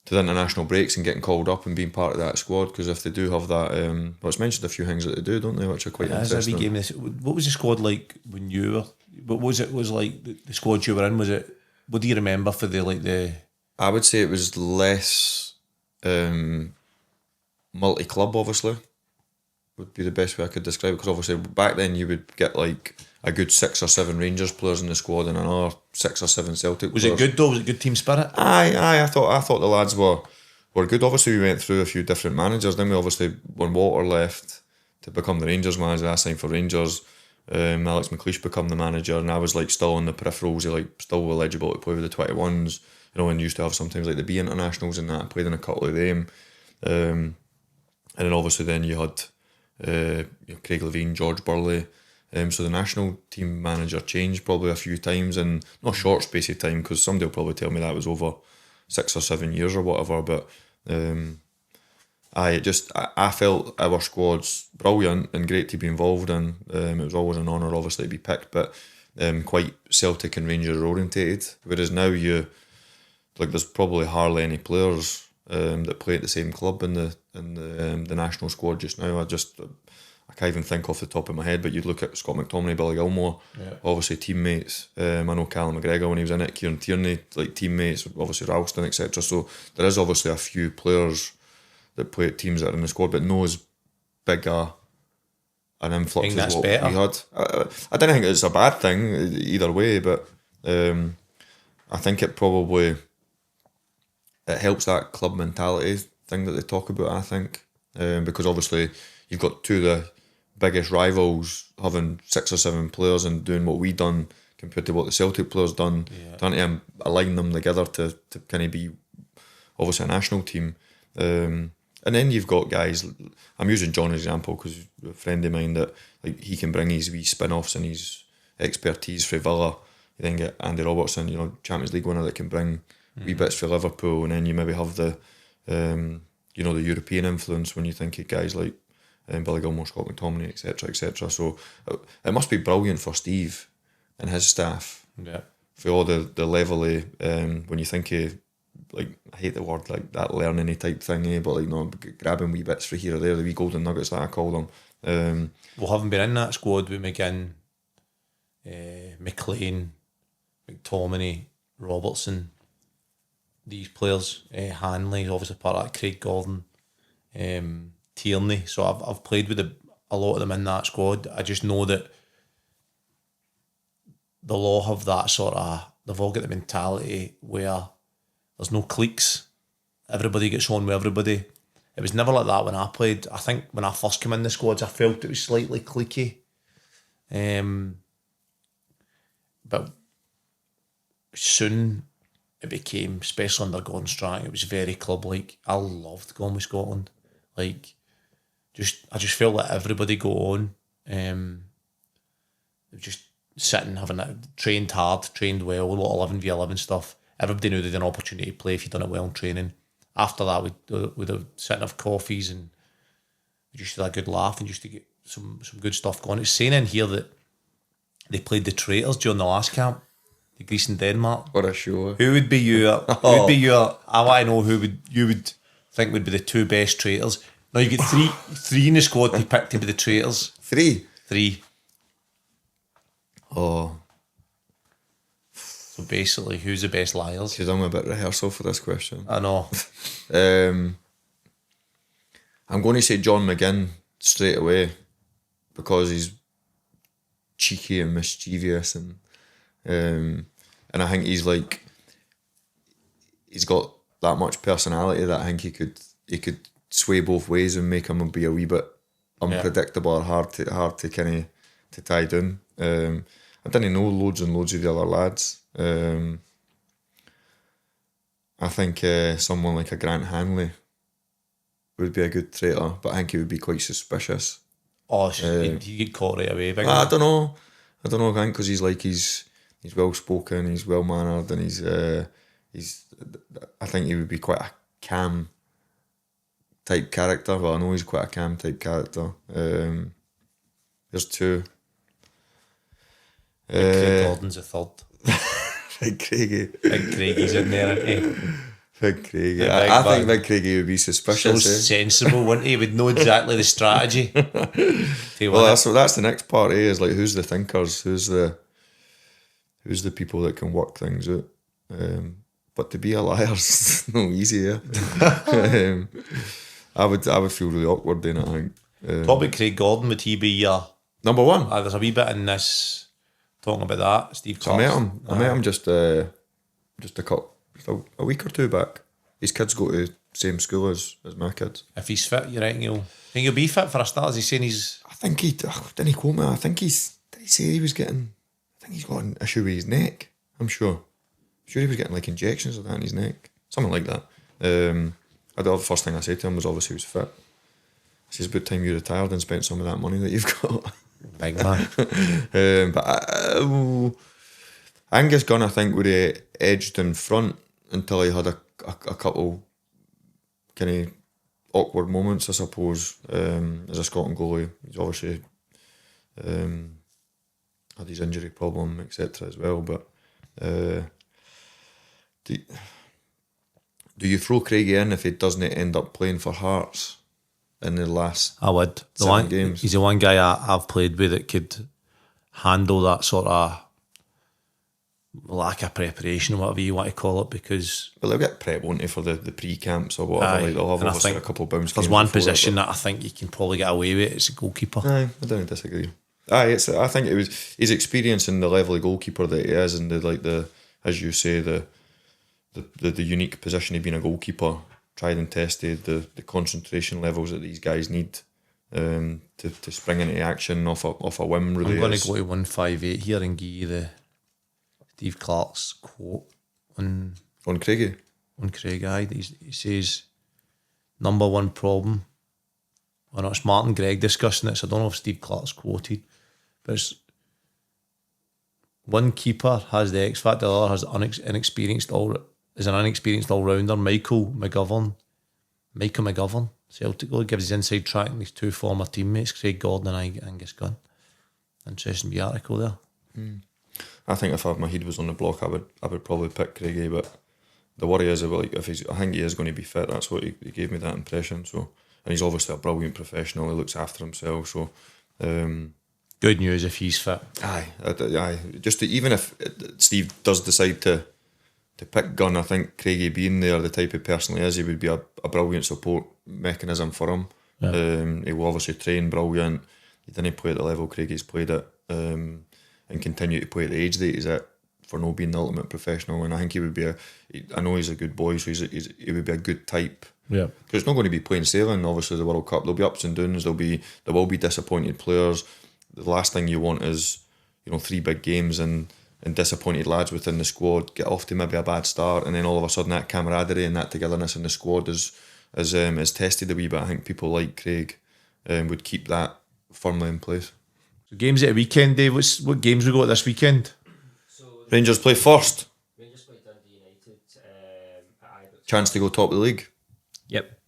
the international breaks and getting called up and being part of that squad, because if they do have that, well, it's mentioned a few things that they do, don't they, which are quite interesting. Game. What was the squad like when you were? What was it? Was like the squad you were in? Was it? What do you remember for the? I would say it was less multi-club. Obviously, would be the best way I could describe it, because obviously back then you would get like a good 6 or 7 Rangers players in the squad and another 6 or 7 Celtic Was players. it good though? Was it good team spirit? Aye. I thought the lads were good. Obviously we went through a few different managers. Then we obviously, when Walter left to become the Rangers manager, I signed for Rangers. Alex McLeish become the manager, and I was like still on the peripherals, like still eligible to play with the 21s. You know, and used to have sometimes like the B internationals and that. I played in a couple of them. And then obviously then you had Craig Levine, George Burley. So the national team manager changed probably a few times in not a short space of time, because somebody will probably tell me that was over 6 or 7 years or whatever. But I felt our squad's brilliant and great to be involved in. It was always an honour, obviously, to be picked, but quite Celtic and Rangers orientated. Whereas now there's probably hardly any players that play at the same club in the national squad just now. I can't even think off the top of my head, but you'd look at Scott McTominay, Billy Gilmore, obviously teammates. I know Callum McGregor when he was in it, Kieran Tierney, like teammates, obviously Ralston, etc. So there is obviously a few players that play at teams that are in the squad, but no as big an influx as what better. we had. I don't think it's a bad thing either way, but I think it helps that club mentality thing that they talk about, I think, because obviously you've got two of the biggest rivals having 6 or 7 players and doing what we done compared to what the Celtic players done, trying to align them together to kind of be obviously a national team. And then you've got guys, I'm using John as an example because he's a friend of mine, that like he can bring his wee spin-offs and his expertise for Villa. You then get Andy Robertson, Champions League winner, that can bring wee bits for Liverpool, and then you maybe have the the European influence when you think of guys like Billy Gilmore, Scott McTominay, etc., etc. So it must be brilliant for Steve and his staff. Yeah. For all the level of, when you think of, like, I hate the word, like that learning type thing, but like, grabbing wee bits for here or there, the wee golden nuggets that I call them. Well, having been in that squad with McGinn, McLean, McTominay, Robertson, these players, Hanley's obviously part of that, Craig Gordon, Tierney. So I've played with a lot of them in that squad. I just know that they'll all have that sort of, they've all got the mentality where there's no cliques. Everybody gets on with everybody. It was never like that when I played. I think when I first came in the squads, I felt it was slightly cliquey. But soon it became, especially under Gordon Strachan, it was very club-like. I loved going with Scotland. Like, I just felt like everybody got on. Just sitting, having trained hard, trained well, a lot of 11v11 stuff. Everybody knew they had an opportunity to play if you'd done it well in training. After that, we'd have sit and have coffees, and we just had a good laugh and just to get some good stuff going. It's saying in here that they played the Traitors during the last camp, the Greece and Denmark. What a show. Who would be your? Who would be your? I want to know who you would think would be the 2 best traitors. Now you get three in the squad to pick to be the traitors. 3? 3. Oh. So basically, who's the best liars? She's done a bit of rehearsal for this question. I know. I'm going to say John McGinn straight away, because he's cheeky and mischievous, and I think he's got that much personality that I think he could sway both ways and make him be a wee bit unpredictable or hard to kind of to tie down. I didn't know loads and loads of the other lads. I think someone like a Grant Hanley would be a good traitor, but I think he would be quite suspicious. Oh, he'd get caught right away. I don't know. I think because he's well spoken, he's well mannered, and I think he would be quite a calm type character. Well, I know he's quite a calm type character. There's two. Craig Gordon's a third. Big Craigie. Big Craigie's in there, isn't he? Big Craigie. Big I think bag. Big Craigie would be So suspicious. sensible, wouldn't he? Would know exactly the strategy. Well, that's the next part. Is like, who's the thinkers? Who's the people that can work things out? But to be a liar's no easy. Yeah. I would feel really awkward doing it. I think. What about Craig Gordon? Would he be your Number one. there's a wee bit in this talking about that. Steve So Clark. I met him just a week or two back. His kids go to the same school as my kids. If he's fit, you reckon he'll be fit for a start? Is he saying he's? I think didn't he quote me? I think did he say he was getting? I think he's got an issue with his neck. I'm sure he was getting like injections of that in his neck, something like that. The first thing I said to him was obviously he was fit. I said, it's about time you retired and spent some of that money that you've got. Big man. But Angus Gunn, I think, would have edged in front until he had a couple kind of awkward moments, I suppose. As a Scotland goalie, he's obviously had his injury problem, etc. as well. But do you throw Craigie in if he doesn't end up playing for Hearts in the last I would. 7 games? He's the one guy I've played with that could handle that sort of lack of preparation or whatever you want to call it, because Well, they'll get prep, won't they, for the pre-camps or whatever. Like, they'll have and I obviously think a couple of bounce there's games one before it, position but- that I think you can probably get away with. It's a goalkeeper. Aye, I don't disagree. I think it was his experience and the level of goalkeeper that he is, and as you say, the unique position of being a goalkeeper, tried and tested, the concentration levels that these guys need to spring into action off a whim. Really, I'm going is. to go to 158 here and give you the Steve Clark's quote on Craigie. Craig. He says, number one problem, well, it's Martin Gregg discussing it, so I don't know if Steve Clark's quoted, but it's one keeper has the X factor, the other has inexperienced is an unexperienced all-rounder. Michael McGovern, Celtic goalie, gives his inside track and his two former teammates, Craig Gordon and Angus Gunn. Interesting wee article there. I think if my head was on the block, I would probably pick Craigie, but the worry is, like, I think he is going to be fit. That's what he gave me that impression. So, and he's obviously a brilliant professional. He looks after himself. So, Good news if he's fit. aye. Just even if Steve does decide to pick Gunn, I think Craigie being there, the type of person he is, he would be a brilliant support mechanism for him. Yeah. He will obviously train brilliant. He didn't play at the level Craigie's played at, and continue to play at the age that he's at for no being the ultimate professional. And I think he would be I know he's a good boy, so he would be a good type. Yeah. Because it's not going to be plain sailing, obviously, the World Cup. There'll be ups and downs, there will be disappointed players. The last thing you want is, 3 big games and disappointed lads within the squad get off to maybe a bad start, and then all of a sudden that camaraderie and that togetherness in the squad is tested a wee bit. I think people like Craig would keep that firmly in place. So games at the weekend, Dave. What games we got this weekend? So Rangers play first. Rangers play Dundee United at Ibrox. Chance to go top of the league. Yep.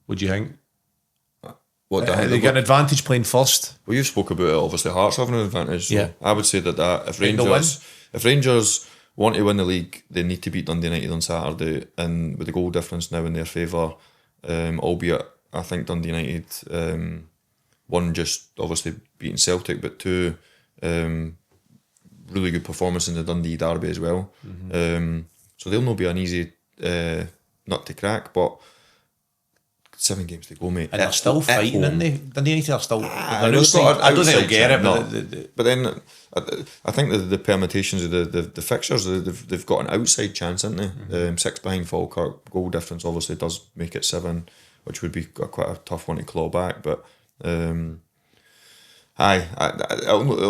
What do you think? What do I think? They get an advantage playing first. Well, you spoke about it. Obviously, Hearts having an advantage. So Yeah. I would say that if Think they'll win? Rangers want to win the league, they need to beat Dundee United on Saturday, and with the goal difference now in their favour, albeit I think Dundee United, one, just obviously beating Celtic, but two, really good performance in the Dundee derby as well. So they'll not be an easy nut to crack, but 7 games to go, mate. And they're still fighting, home. aren't they? Dundee United are still. I know it's not an I don't think outside they'll get it, chance, but no. But then I think the permutations of the fixtures, they've got an outside chance, haven't they? 6 behind Falkirk, goal difference obviously does make it 7, which would be quite a tough one to claw back. But it'll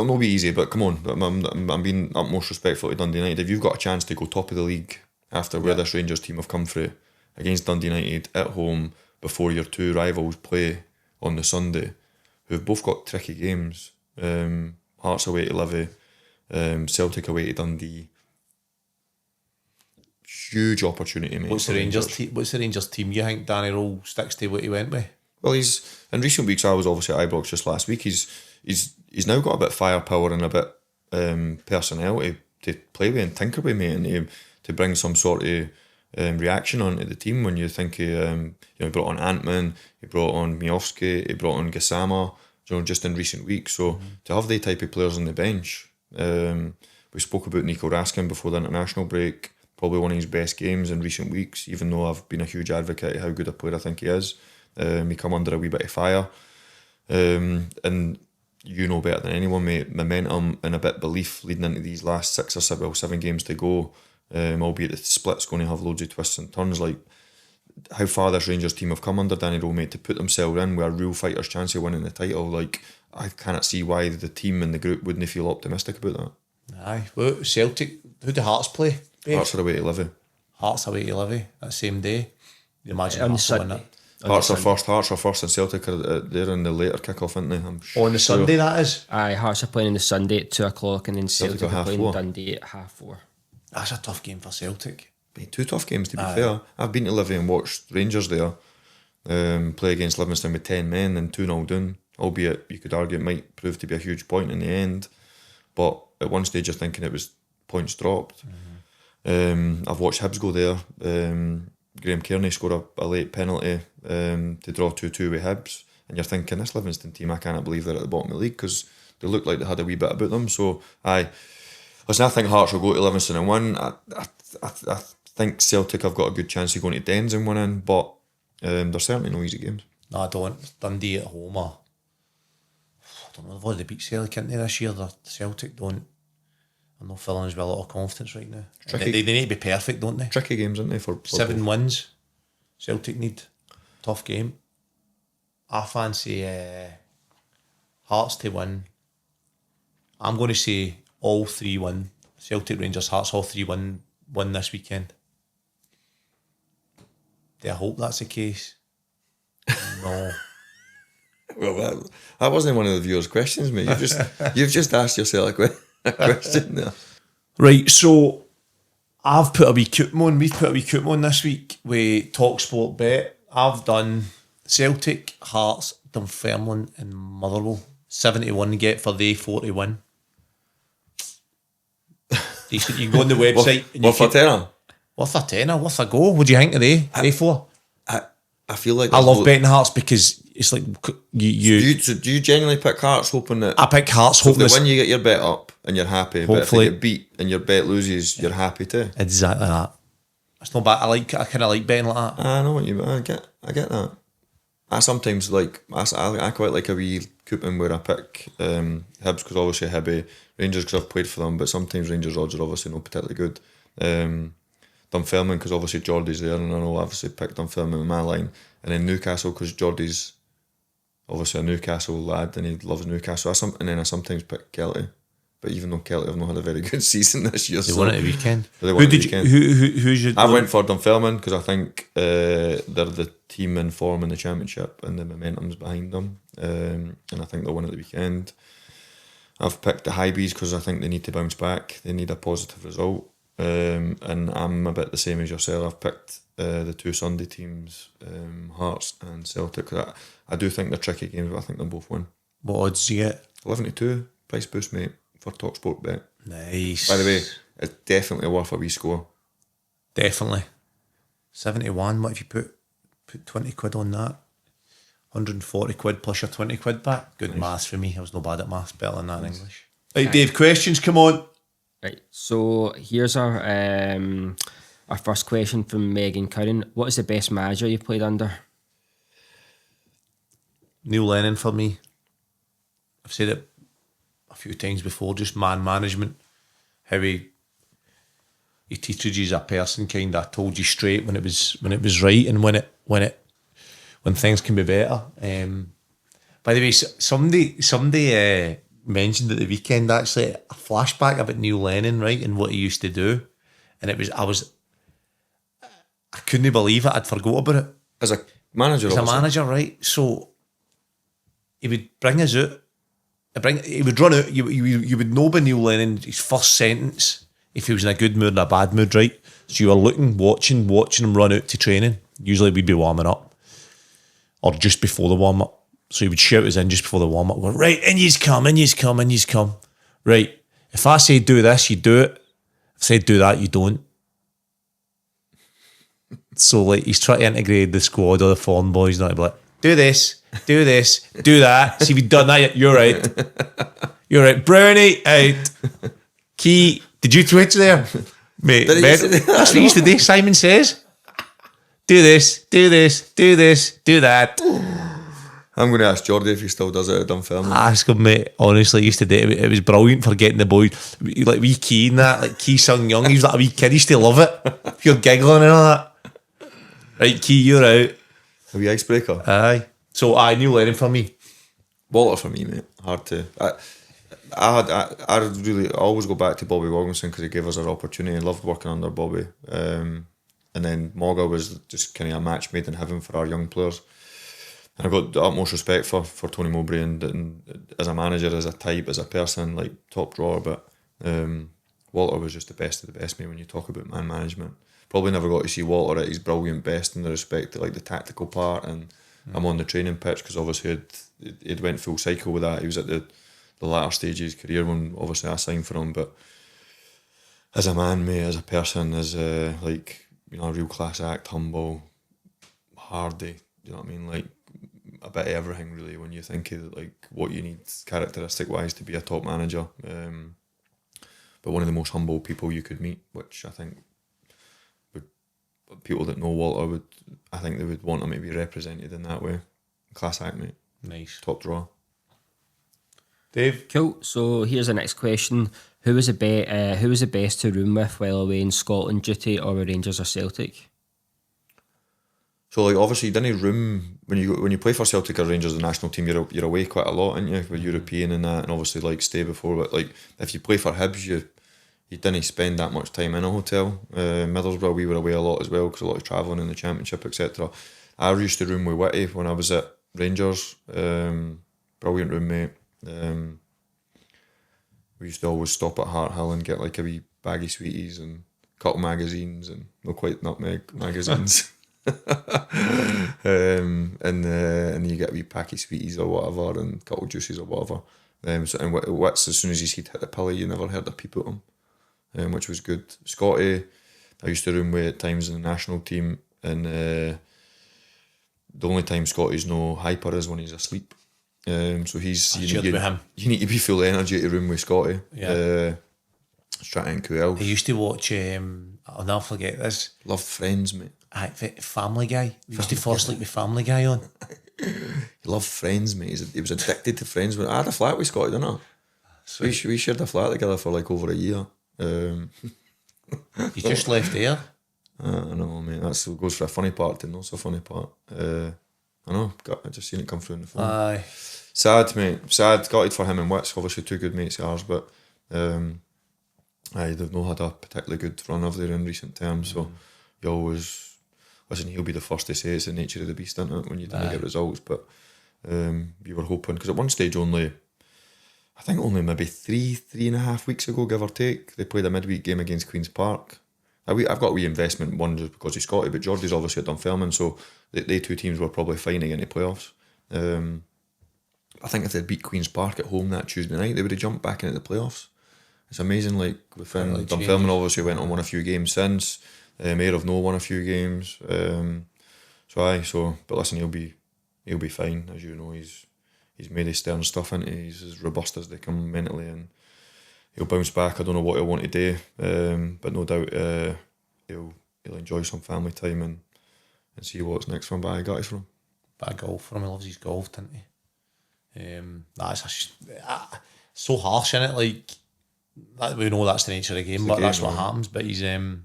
not be easy. But come on, I'm being utmost respectful to Dundee United. If you've got a chance to go top of the league after where this Rangers team have come through against Dundee United at home, before your 2 rivals play on the Sunday, who've both got tricky games, Hearts away to Livy, Celtic away to Dundee, huge opportunity, mate. What's the Rangers team you think Danny Rowe sticks to what he went with? Well, he's in recent weeks. I was obviously at Ibrox just last week. He's now got a bit of firepower and a bit personality to play with and tinker with, mate, and to bring some sort of reaction onto the team. When you think he brought on Antman, he brought on Miovski, he brought on Gassama, just in recent weeks. So to have the type of players on the bench, we spoke about Nico Raskin before the international break. Probably one of his best games in recent weeks, even though I've been a huge advocate of how good a player I think he is. He come under a wee bit of fire. And you know better than anyone, mate, momentum and a bit of belief leading into these last 6 or 7 games to go, albeit the split's going to have loads of twists and turns. Like how far this Rangers team have come under Danny Rowe, mate, to put themselves in with a real fighter's chance of winning the title. Like, I cannot see why the team and the group wouldn't feel optimistic about that. Aye. Well, Celtic, who do Hearts play? Babe? Hearts are away to Livy. Hearts away to Livy that same day. You imagine On Hearts will win Sunday. it. Hearts are first and Celtic are there in the later kick-off, aren't they? I'm sure. On the Sunday, that is. Aye, Hearts are playing on the Sunday at 2 o'clock, and then Celtic Celtic at are playing 4:30. Dundee at 4:30. That's a tough game for Celtic. Been 2 tough games, to be fair. I've been to Livy and watched Rangers there play against Livingston with 10 men and 2-0 down, albeit you could argue it might prove to be a huge point in the end, but at one stage you're thinking it was points dropped. I've watched Hibs go there. Graham Kearney scored a late penalty to draw 2-2 with Hibs, and you're thinking, this Livingston team, I cannot believe they're at the bottom of the league, because they look like they had a wee bit about them. So listen, I think Hearts will go to Livingston and win. I think Celtic have got a good chance of going to Dens and winning, but they're certainly no easy games. No, I don't. Dundee at home, I don't know, they've already beat Celtic, haven't they, this year? The Celtic don't. I'm not feeling as well a lot of confidence right now. Tricky. They need to be perfect, don't they? Tricky games, aren't they? For 7 wins. Celtic need. Tough game. I fancy Hearts to win. I'm going to say all 3 win. Celtic, Rangers, Hearts, all 3 win this weekend. Do I hope that's the case? No. Well, that wasn't one of the viewers' questions, mate. You've just asked yourself a question there. Right, so I've put a wee coupon on. We've put a wee coupon on this week with TalkSport Bet. I've done Celtic, Hearts, Dunfermline and Motherwell. 71 get for the 41. Decent. You can go on the website. Worth a tenner? Worth a tenner, worth a go. What do you think of they for? I feel like I love betting Hearts because it's like you. Do you genuinely pick Hearts hoping that I pick Hearts if hoping they win you get your bet up and you're happy, but if Hopefully. they get beat and your bet loses, you're happy too? Exactly that. It's not bad. I kind of like betting like that. I know what you mean. I get that. I sometimes like, I quite like a wee coupon where I pick Hibs because obviously Hibby, Rangers because I've played for them, but sometimes Rangers odds are obviously not particularly good. Dunfermline because obviously Geordie's there, and I know I obviously picked Dunfermline in my line, and then Newcastle because Geordie's obviously a Newcastle lad and he loves Newcastle. And then I sometimes pick Kelty, but even though Kelty have not had a very good season this year, They won it the weekend. Who's your? I went for Dunfermline because I think they're the team in form in the Championship and the momentum's behind them, and I think they'll win at the weekend. I've picked the Highbees because I think they need to bounce back. They need a positive result. And I'm a bit the same as yourself. I've picked the 2 Sunday teams, Hearts and Celtic. I do think they're tricky games, but I think they'll both win. What odds do you get? 11-2 price boost, mate, for TalkSport Bet. Nice. By the way, it's definitely worth a wee score. Definitely. 71. What if you put 20 quid on that? 140 quid plus your 20 quid back. Good maths for me. I was no bad at maths. Better than that in English. Right, Dave. Questions. Come on. Right, so here's our first question from Megan Curran. What is the best manager you've played under? Neil Lennon for me. I've said it a few times before, just man management. How he teaches you as a person, kind of told you straight when it was right and when things can be better. By the way, somebody mentioned at the weekend actually a flashback about Neil Lennon, right, and what he used to do, and I couldn't believe it. I'd forgot about it. As a manager, Right? So he would bring us out. He would run out. You would know by Neil Lennon, his first sentence, if he was in a good mood and a bad mood, right? So you were watching him run out to training. Usually we'd be warming up, or just before the warm up. So he would shout us in just before the warm up, going, right, in yous come. Right, if I say do this, you do it. If I say do that, you don't. So like he's trying to integrate the squad or the foreign boys, not to be like, do this, do that. See if you've done that, you're right. Brownie out. Key, did you twitch there? Mate, that's what he used to do. Simon Says. Do this, do that. I'm going to ask Jordy if he still does it at Dunfermline. Ask him, mate. Honestly, he used to do it. It was brilliant for getting the boys. Like wee Key and that, like Key Sung Young, he was like a wee kid. He used to love it. Pure giggling and all that. Right, Key, you're out. A wee icebreaker. Aye. So, new learning for me. Walter for me, mate. Hard to. I really always go back to Bobby Wilkinson because he gave us our opportunity. I loved working under Bobby. And then Mogga was just kind of a match made in heaven for our young players. And I got the utmost respect for Tony Mowbray and as a manager, as a type, as a person, like top drawer. But Walter was just the best of the best, mate, when you talk about man management. Probably never got to see Walter at his brilliant best in the respect to like the tactical part and I'm on the training pitch because obviously he'd went full cycle with that. He was at the latter stage of his career when obviously I signed for him. But as a man, mate, as a person, as a real class act, humble, hardy, you know what I mean? Like a bit of everything really when you think of like what you need characteristic wise to be a top manager. But one of the most humble people you could meet, which I think people that know Walter I think they would want him to be represented in that way. Class act, mate. Nice. Top draw. Dave? Cool. So here's the next question. Who was the best to room with while away in Scotland duty or with Rangers or Celtic? So like obviously you didn't room when you play for Celtic or Rangers, the national team, you're away quite a lot, aren't you? With European and that, and obviously like stay before. But like if you play for Hibs, you didn't spend that much time in a hotel. Middlesbrough, we were away a lot as well because a lot of travelling in the Championship, etc. I used to room with Whitty when I was at Rangers. Brilliant roommate. We used to always stop at Hart Hill and get like a wee bag of sweeties and a couple magazines and not quite nutmeg magazines. And you get a wee pack of sweeties or whatever and a couple of juices or whatever. And Wits, as soon as he'd hit the pilly, you never heard a peep at him, which was good. Scotty, I used to room with at times in the national team, and the only time Scotty's no hyper is when he's asleep. So you need to be full energy to room with Scotty. Yeah. Trying to who else? I used to watch, I'll never forget this. Love Friends, mate. Family Guy. We used to fall asleep with Family Guy on. He loved Friends, mate. He was addicted to Friends. I had a flat with Scotty, didn't I? We shared a flat together for like over a year. You just left there. I know, mate. That goes for a funny part to not so funny part. I know. I just seen it come through in the phone. Aye. Sad, mate. Sad. Gutted for him and Wits. Obviously, two good mates of ours, but they've not had a particularly good run, have they, in recent terms? So you always listen. He'll be the first to say it's the nature of the beast, isn't it? When you didn't get results, but you were hoping because at one stage only maybe 3.5 weeks ago, give or take, they played a midweek game against Queen's Park. I've got a wee investment, one just because he's Scotty, but Geordie's obviously at Dunfermline, so they two teams were probably fine to get into playoffs. I think if they'd beat Queen's Park at home that Tuesday night, they would have jumped back into the playoffs. It's amazing, like within Dunfermline obviously went on won a few games since. Mayor of No won a few games. But listen, he'll be fine, as you know. He's made his stern stuff into. He's as robust as they come mentally, and he'll bounce back. I don't know what he'll want to do, but no doubt he'll enjoy some family time and see what's next for him. But I got it for him. Bit of golf for him. He loves his golf, doesn't he? That's so harsh, isn't it? Like that, we know that's the nature of the game, but that's what happens. But he's had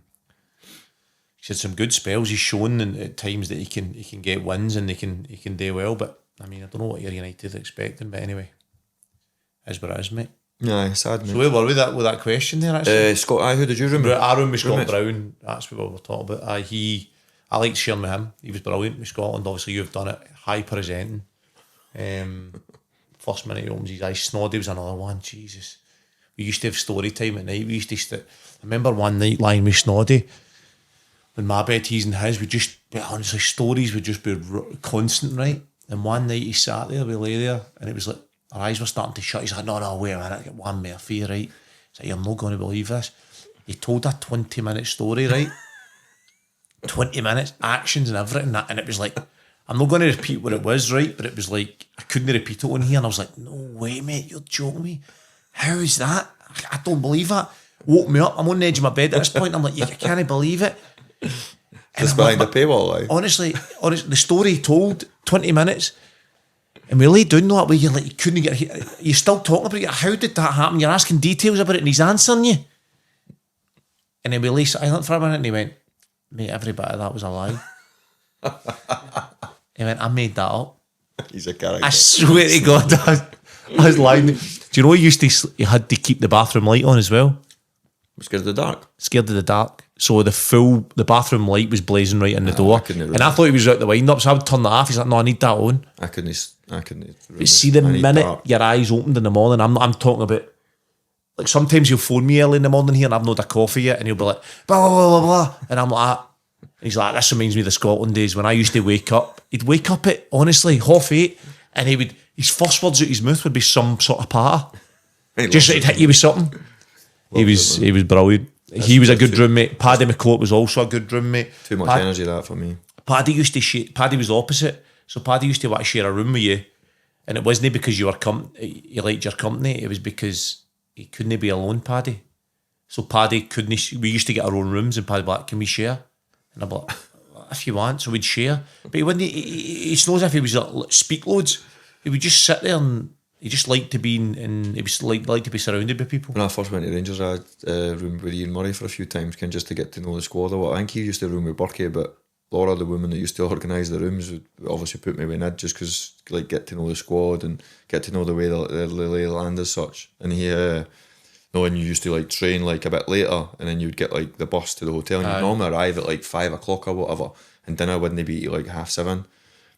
some good spells. He's shown at times that he can get wins and he can do well. But I mean, I don't know what your United are expecting. But anyway, is what it is, mate. Yeah, sad, mate. So where were we with that question there? Actually, Scott. Who did you room with? I roomed with Scott Brown. That's what we were talking about. I liked sharing with him. He was brilliant with Scotland. Obviously, you've done it. High presenting. First minute he opens his eyes. Snoddy was another one. Jesus. we used to have story time at night. We used to I remember one night lying with Snoddy in my bed, he's in his, honestly, stories would just be constant, right? And one night he sat there, we lay there, and it was like, our eyes were starting to shut. He's like, no, wait a minute, I get one more for you, right? He's like, you're not going to believe this. He told a 20-minute story, right? 20 minutes, actions and everything, and it was like, I'm not going to repeat what it was, right? But it was like, I couldn't repeat it on here, and I was like, no way, mate, you're joking me. How is that? I don't believe that. Woke me up, I'm on the edge of my bed at this point, I'm like, I can't believe it. Just behind the paywall, like. Honestly, the story he told, 20 minutes, and we laid down that way, you're like, you couldn't get, you're still talking about it, how did that happen? You're asking details about it, and he's answering you. And then we lay silent for a minute, and he went, mate, every bit of that was a lie. He went, I made that up. He's a character. I swear to God, I was lying. Do you know he had to keep the bathroom light on as well? Scared of the dark. Scared of the dark. So the bathroom light was blazing right in the door. And I thought he was out the wind up, so I would turn that off. He's like, no, I need that on. I couldn't. But see, the minute your eyes opened in the morning, I'm talking about, like, sometimes you'll phone me early in the morning here and I've not had a coffee yet, and you'll be like, blah, blah, blah, blah. And I'm like, and he's like, this reminds me of the Scotland days when I used to wake up. He'd wake up at, honestly, 8:30, and his first words out his mouth would be some sort of party. Just he'd hit you with something. He was brilliant. He was a good roommate. Paddy McCourt was also a good roommate. Too much energy, that, for me. Paddy was the opposite. So Paddy used to want to share a room with you, and it wasn't because he liked your company. It was because he couldn't be alone, Paddy. So Paddy couldn't. We used to get our own rooms, and Paddy would be like, can we share? And I'd be like, if you want. So we'd share. But he wouldn't. It's not as if he was like, speak loads. He would just sit there, and he just liked to be he was like to be surrounded by people. When I first went to Rangers, I had a room with Ian Murray for a few times, just to get to know the squad or what. I think he used to room with Burkie, but Laura, the woman that used to organise the rooms, would obviously put me with Ned just because, like, get to know the squad and get to know the way the lay of the land as such. And he, when you used to, like, train, like, a bit later, and then you'd get, like, the bus to the hotel, and you'd normally arrive at, like, 5 o'clock or whatever, and dinner wouldn't be, like, 7:30.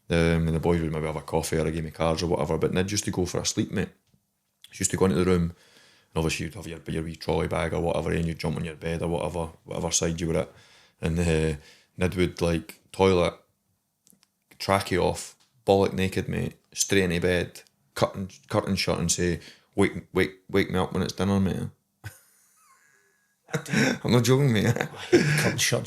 And the boys would maybe have a coffee or a game of cards or whatever, but Ned used to go for a sleep, mate. He used to go into the room, and obviously you'd have your wee trolley bag or whatever, and you'd jump on your bed or whatever side you were at, and Ned would, like, toilet, track you off, bollock naked, mate, straight into bed, curtain shut, and say, wake me up when it's dinner, mate. I'm not joking, mate. Curtain shut,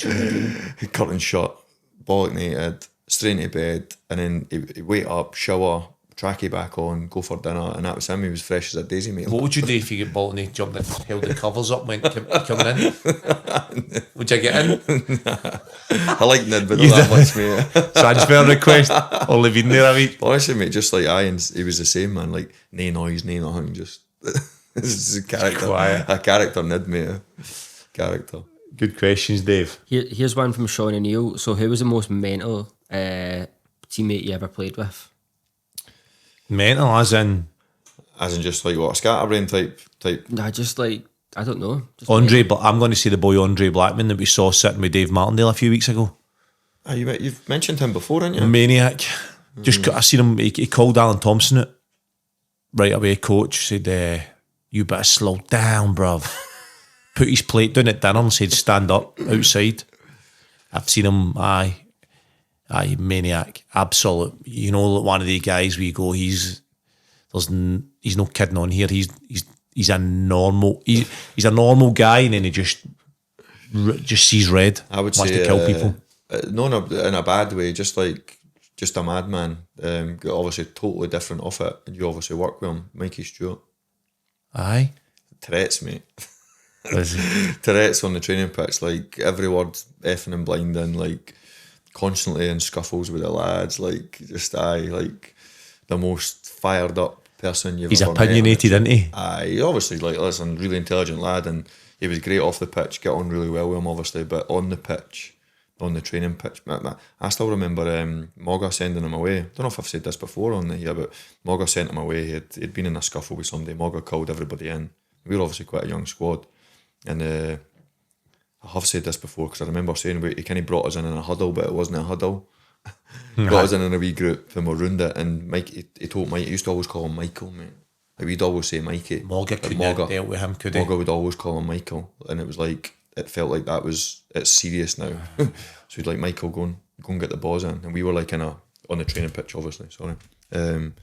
curtain shut, bollock naked, straight into bed, and then he'd wake up, shower, track you back on, go for dinner, and that was him. He was fresh as a daisy, mate. What would you do if you get bought and he jumped in, held the covers up, went coming in? Would you get in? I like Ned, but not that much, mate. Transfer request, or live in there a week. Honestly, mate, just like and he was the same, man. Like, no noise, no nothing, just this is a character, quiet. A character, Ned, mate. Character. Good questions, Dave. Here's one from Sean O'Neill. So, who was the most mental teammate you ever played with? Mental, as in just like what, a scatterbrain type. Nah, just like, I don't know. Andre. But I'm going to say the boy Andre Blackman that we saw sitting with Dave Martindale a few weeks ago. You've mentioned him before, haven't you? Maniac. Just I seen him. He called Alan Thomson it right away. Coach said, "You better slow down, bruv." Put his plate down at dinner and said, "Stand up outside." I've seen him. Aye, maniac, absolute. You know, one of the guys we go. He's no kidding on here. He's a normal. He's a normal guy, and then he just sees red. I would wants say to kill people. No, in a bad way. Just a madman. Obviously, totally different off it, and you obviously work with him, Mikey Stewart. Aye, Tourette's, mate. Tourette's on the training pitch, like every word effing and blinding, like constantly in scuffles with the lads, like like the most fired up person you've he's ever opinionated, met. isn't he? Aye, obviously, like, listen, really intelligent lad, and he was great off the pitch, get on really well with him, obviously, but on the pitch, on the training pitch, I still remember Mogga sending him away. I don't know if I've said this before on here, but Mogga sent him away. He'd been in a scuffle with somebody. Mogga called everybody in. We were obviously quite a young squad. And I have said this before because I remember saying he kind of brought us in a huddle, but it wasn't a huddle. He brought us in a wee group and we ruined it. And Mike, he told Mike, he used to always call him Michael, mate. Like we'd always say Mikey. Morgan couldn't have dealt with him, could he? Morgan would always call him Michael, and it was like it felt like it's serious now. So we'd like, Michael, go and get the balls in, and we were like on the training pitch, obviously. Sorry, I'm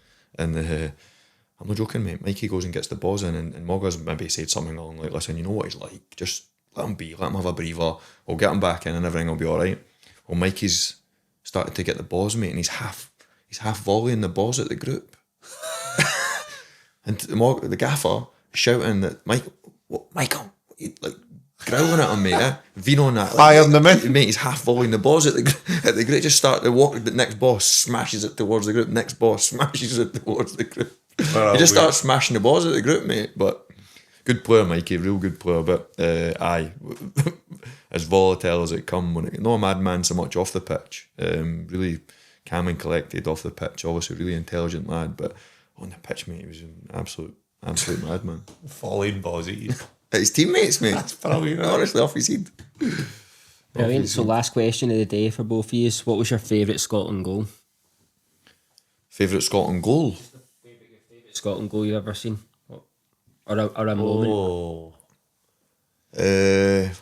not joking, mate. Mikey goes and gets the balls in, and Morgan's maybe said something along like, "Listen, you know what he's like. Just let him be. Let him have a breather. We'll get him back in, and everything will be all right." Well, Mikey's started to get the balls, mate, and he's half volleying the balls at the group. And the gaffer shouting that Michael, like growling at him, mate. Vino and that. Fire them in. Mate, he's half volleying the balls at the group. Just start to walk. The next ball smashes it towards the group. Next ball smashes it towards the group. He just starts smashing the balls at the group, mate. But good player, Mikey, real good player. But as volatile as it come, not a madman so much off the pitch. Really calm and collected off the pitch. Obviously, really intelligent lad, but on the pitch, mate, he was an absolute madman. Falling balls at you. His teammates, mate. That's brilliant. Honestly, off his head. Brilliant. So last question of the day for both of you is, what was your favourite Scotland goal? Favourite Scotland goal? Favourite Scotland goal you've ever seen? Or a moment?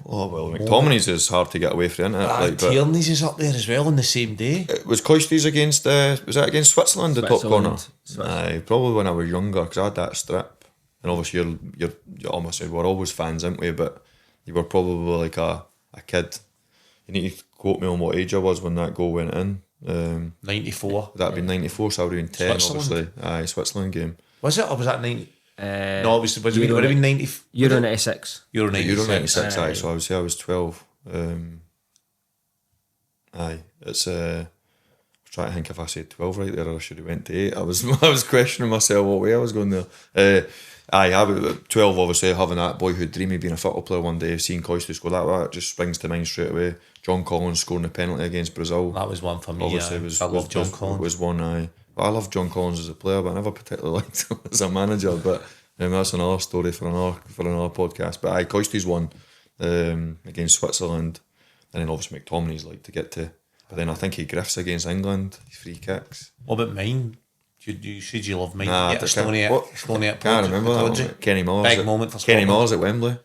Well, McTominay's is hard to get away from, isn't it? Tierney's is up there as well on the same day. It was Coisties against, was that against Switzerland, the top corner? Switzerland. Aye, probably when I was younger, because I had that strip. And obviously you're almost, we're always fans, aren't we? But you were probably like a kid. You need to quote me on what age I was when that goal went in. 94. That'd been 94, so I would have been 10, obviously. Aye, Switzerland game. Was it, or was that 90? No, it would have been 90. Euro 96. Euro 96. Euro 96, aye, so I would say I was 12. Aye, it's I was trying to think if I said 12 right there, or I should have went to 8. I was questioning myself what way I was going there. Aye, I was 12, obviously, having that boyhood dream of being a football player one day, seeing Coisty score that just springs to mind straight away. John Collins scoring a penalty against Brazil. That was one for me. Obviously, I love John Collins. It was one, aye. I love John Collins as a player, but I never particularly liked him as a manager. But that's another story for another podcast. But aye, Coisty's one against Switzerland, and then obviously McTominay's like to get to. But then I think he griffs against England, free kicks. What about mine? You said you love mine. Nah, yeah, Stoney at can't remember that one. Kenny Miller's big moment for Kenny Scotland. Miller's at Wembley.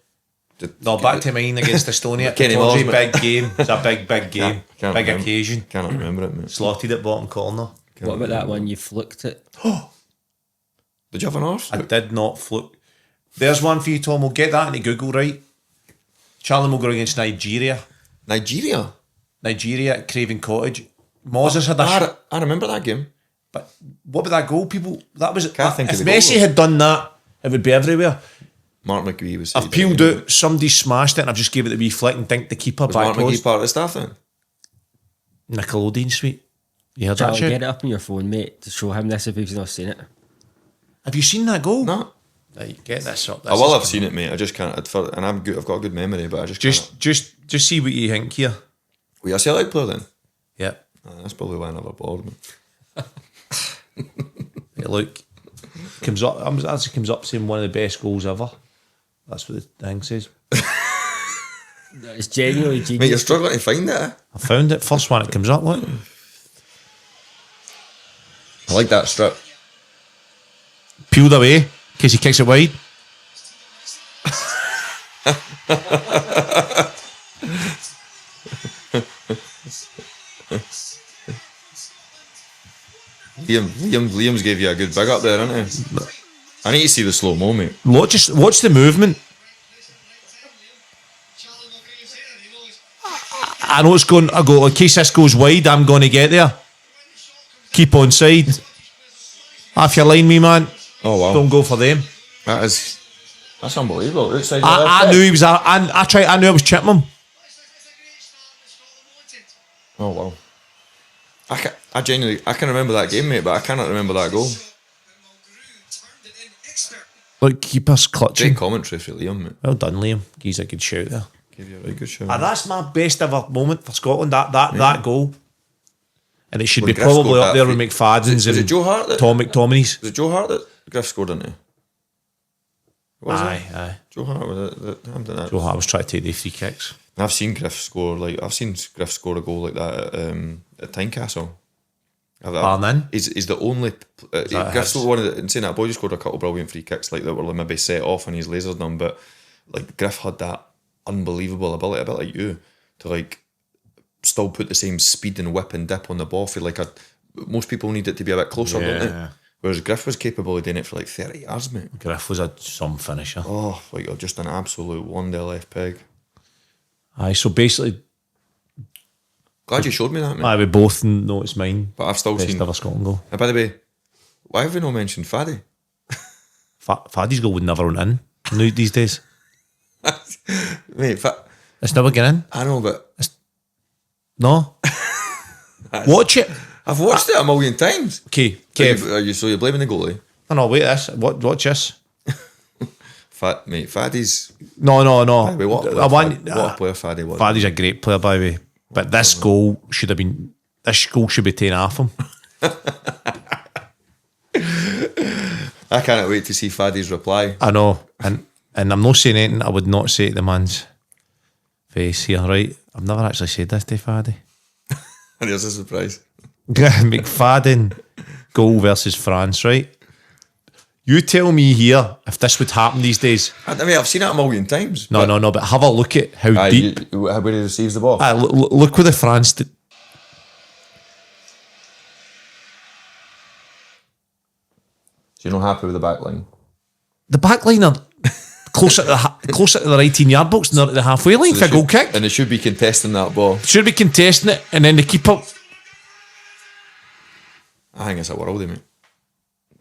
No, back to mine against Estonia. Kenny Miller's big game. It's a big game. Can't big remember. Occasion. Can't remember it, mate. Slotted at bottom corner. What about that one you flicked it? Did you have an arse? I did not fluke. There's one for you, Tom. We'll get that into Google, right? Charlie Mulgrew against Nigeria. Nigeria at Craven Cottage. Moses had a... I remember that game. But what about that goal, people? That was... Can't think if of the Messi goal, had done that, it would be everywhere. Mark McGree was... I've peeled out, somebody smashed it, and I've just gave it the wee flick and dinked the keeper was back Mark McGree post. part of the staff then? Nickelodeon suite. You heard Charlie, that shit? get it up on your phone, mate, to show him this if he's not seen it. Have you seen that goal? No. Right, get this up. I will have seen it, mate. I just can't... And I've got a good memory, but I just Just see what you think here. Were you a Celtic player then? Yeah. That's probably why I never bored me. Hey, look, actually comes up saying one of the best goals ever. That's what the thing says. It's genuinely genius. Mate, you're struggling to find it, eh? I found it. First one it comes up, look. I like that strip. Peeled away, in case he kicks it wide. Liam's gave you a good big up there, didn't he? I need to see the slow-mo, mate. Watch the movement. I know it's going. I go in case this goes wide. I'm going to get there. Keep on side. Half your line, me man. Oh wow! Don't go for them. That's unbelievable. Outside I knew he was. I knew I was chipping him. Oh wow! I genuinely can remember that game, mate, but I cannot remember that goal. Look, keeper's clutching. Great commentary for Liam, mate. Well done, Liam. He's a good shout there. Gave you a very good shout. That's my best ever moment for Scotland. That goal, and it should be Griff probably scored up that there free- with McFadden's Was it and Joe Hart that? Tom McTominay's. Was it Joe Hart that Griff scored, didn't he? Was it? Aye. Joe Hart was it that Hampton that? Joe Hart was trying to take the free kicks. I've seen Griff score a goal like that at Tynecastle Barn He's the only. Griff's one of the, in saying that, Boyd scored a couple of brilliant free kicks like that were maybe set off and he's lasered them, but like Griff had that unbelievable ability, a bit like you, to like still put the same speed and whip and dip on the ball for like most people need it to be a bit closer, don't they? Whereas Griff was capable of doing it for like 30 yards, mate. Griff was some finisher. Oh, like just an absolute one-day left peg. Aye, so basically, glad you showed me that, mate. we both noticed mine. But I've still Best seen. ever Scotland goal. And by the way, why have we not mentioned Faddy? Faddy's goal would never run in these days. Mate, It's never getting in. I know, but No. Watch it. I've watched it a million times. Okay, Kev. Kev. So you're blaming the goalie? No, wait. Watch this. Mate, Faddy's. No. By the way, what a player Faddy was. Faddy's a great player, by the way. But this goal should have been. This goal should be taken off him. I cannot wait to see Faddy's reply. I know, and I'm not saying anything I would not say to the man's face here, right? I've never actually said this to Faddy. And here's a surprise. McFadden goal versus France, right? You tell me here if this would happen these days. I mean, I've seen it a million times. No, but have a look at how deep. Where he receives the ball. Look where the France did. So you're not happy with the back line? The back line are closer to the 18-yard box than the halfway line for a goal kick. And they should be contesting that ball. Should be contesting it, and then the keeper. I think it's a worldie, mate.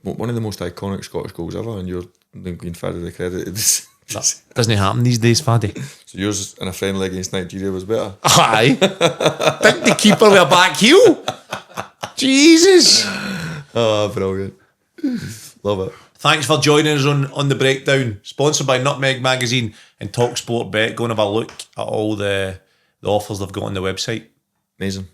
One of the most iconic Scottish goals ever, and you're being Faddy the credit. Doesn't happen these days, Faddy. So yours in a friendly against Nigeria was better? Aye. Think the keeper with a back heel. Jesus. Oh, brilliant. Love it. Thanks for joining us on The Breakdown. Sponsored by Nutmeg Magazine and TalkSport Bet. Go and have a look at all the offers they've got on the website. Amazing.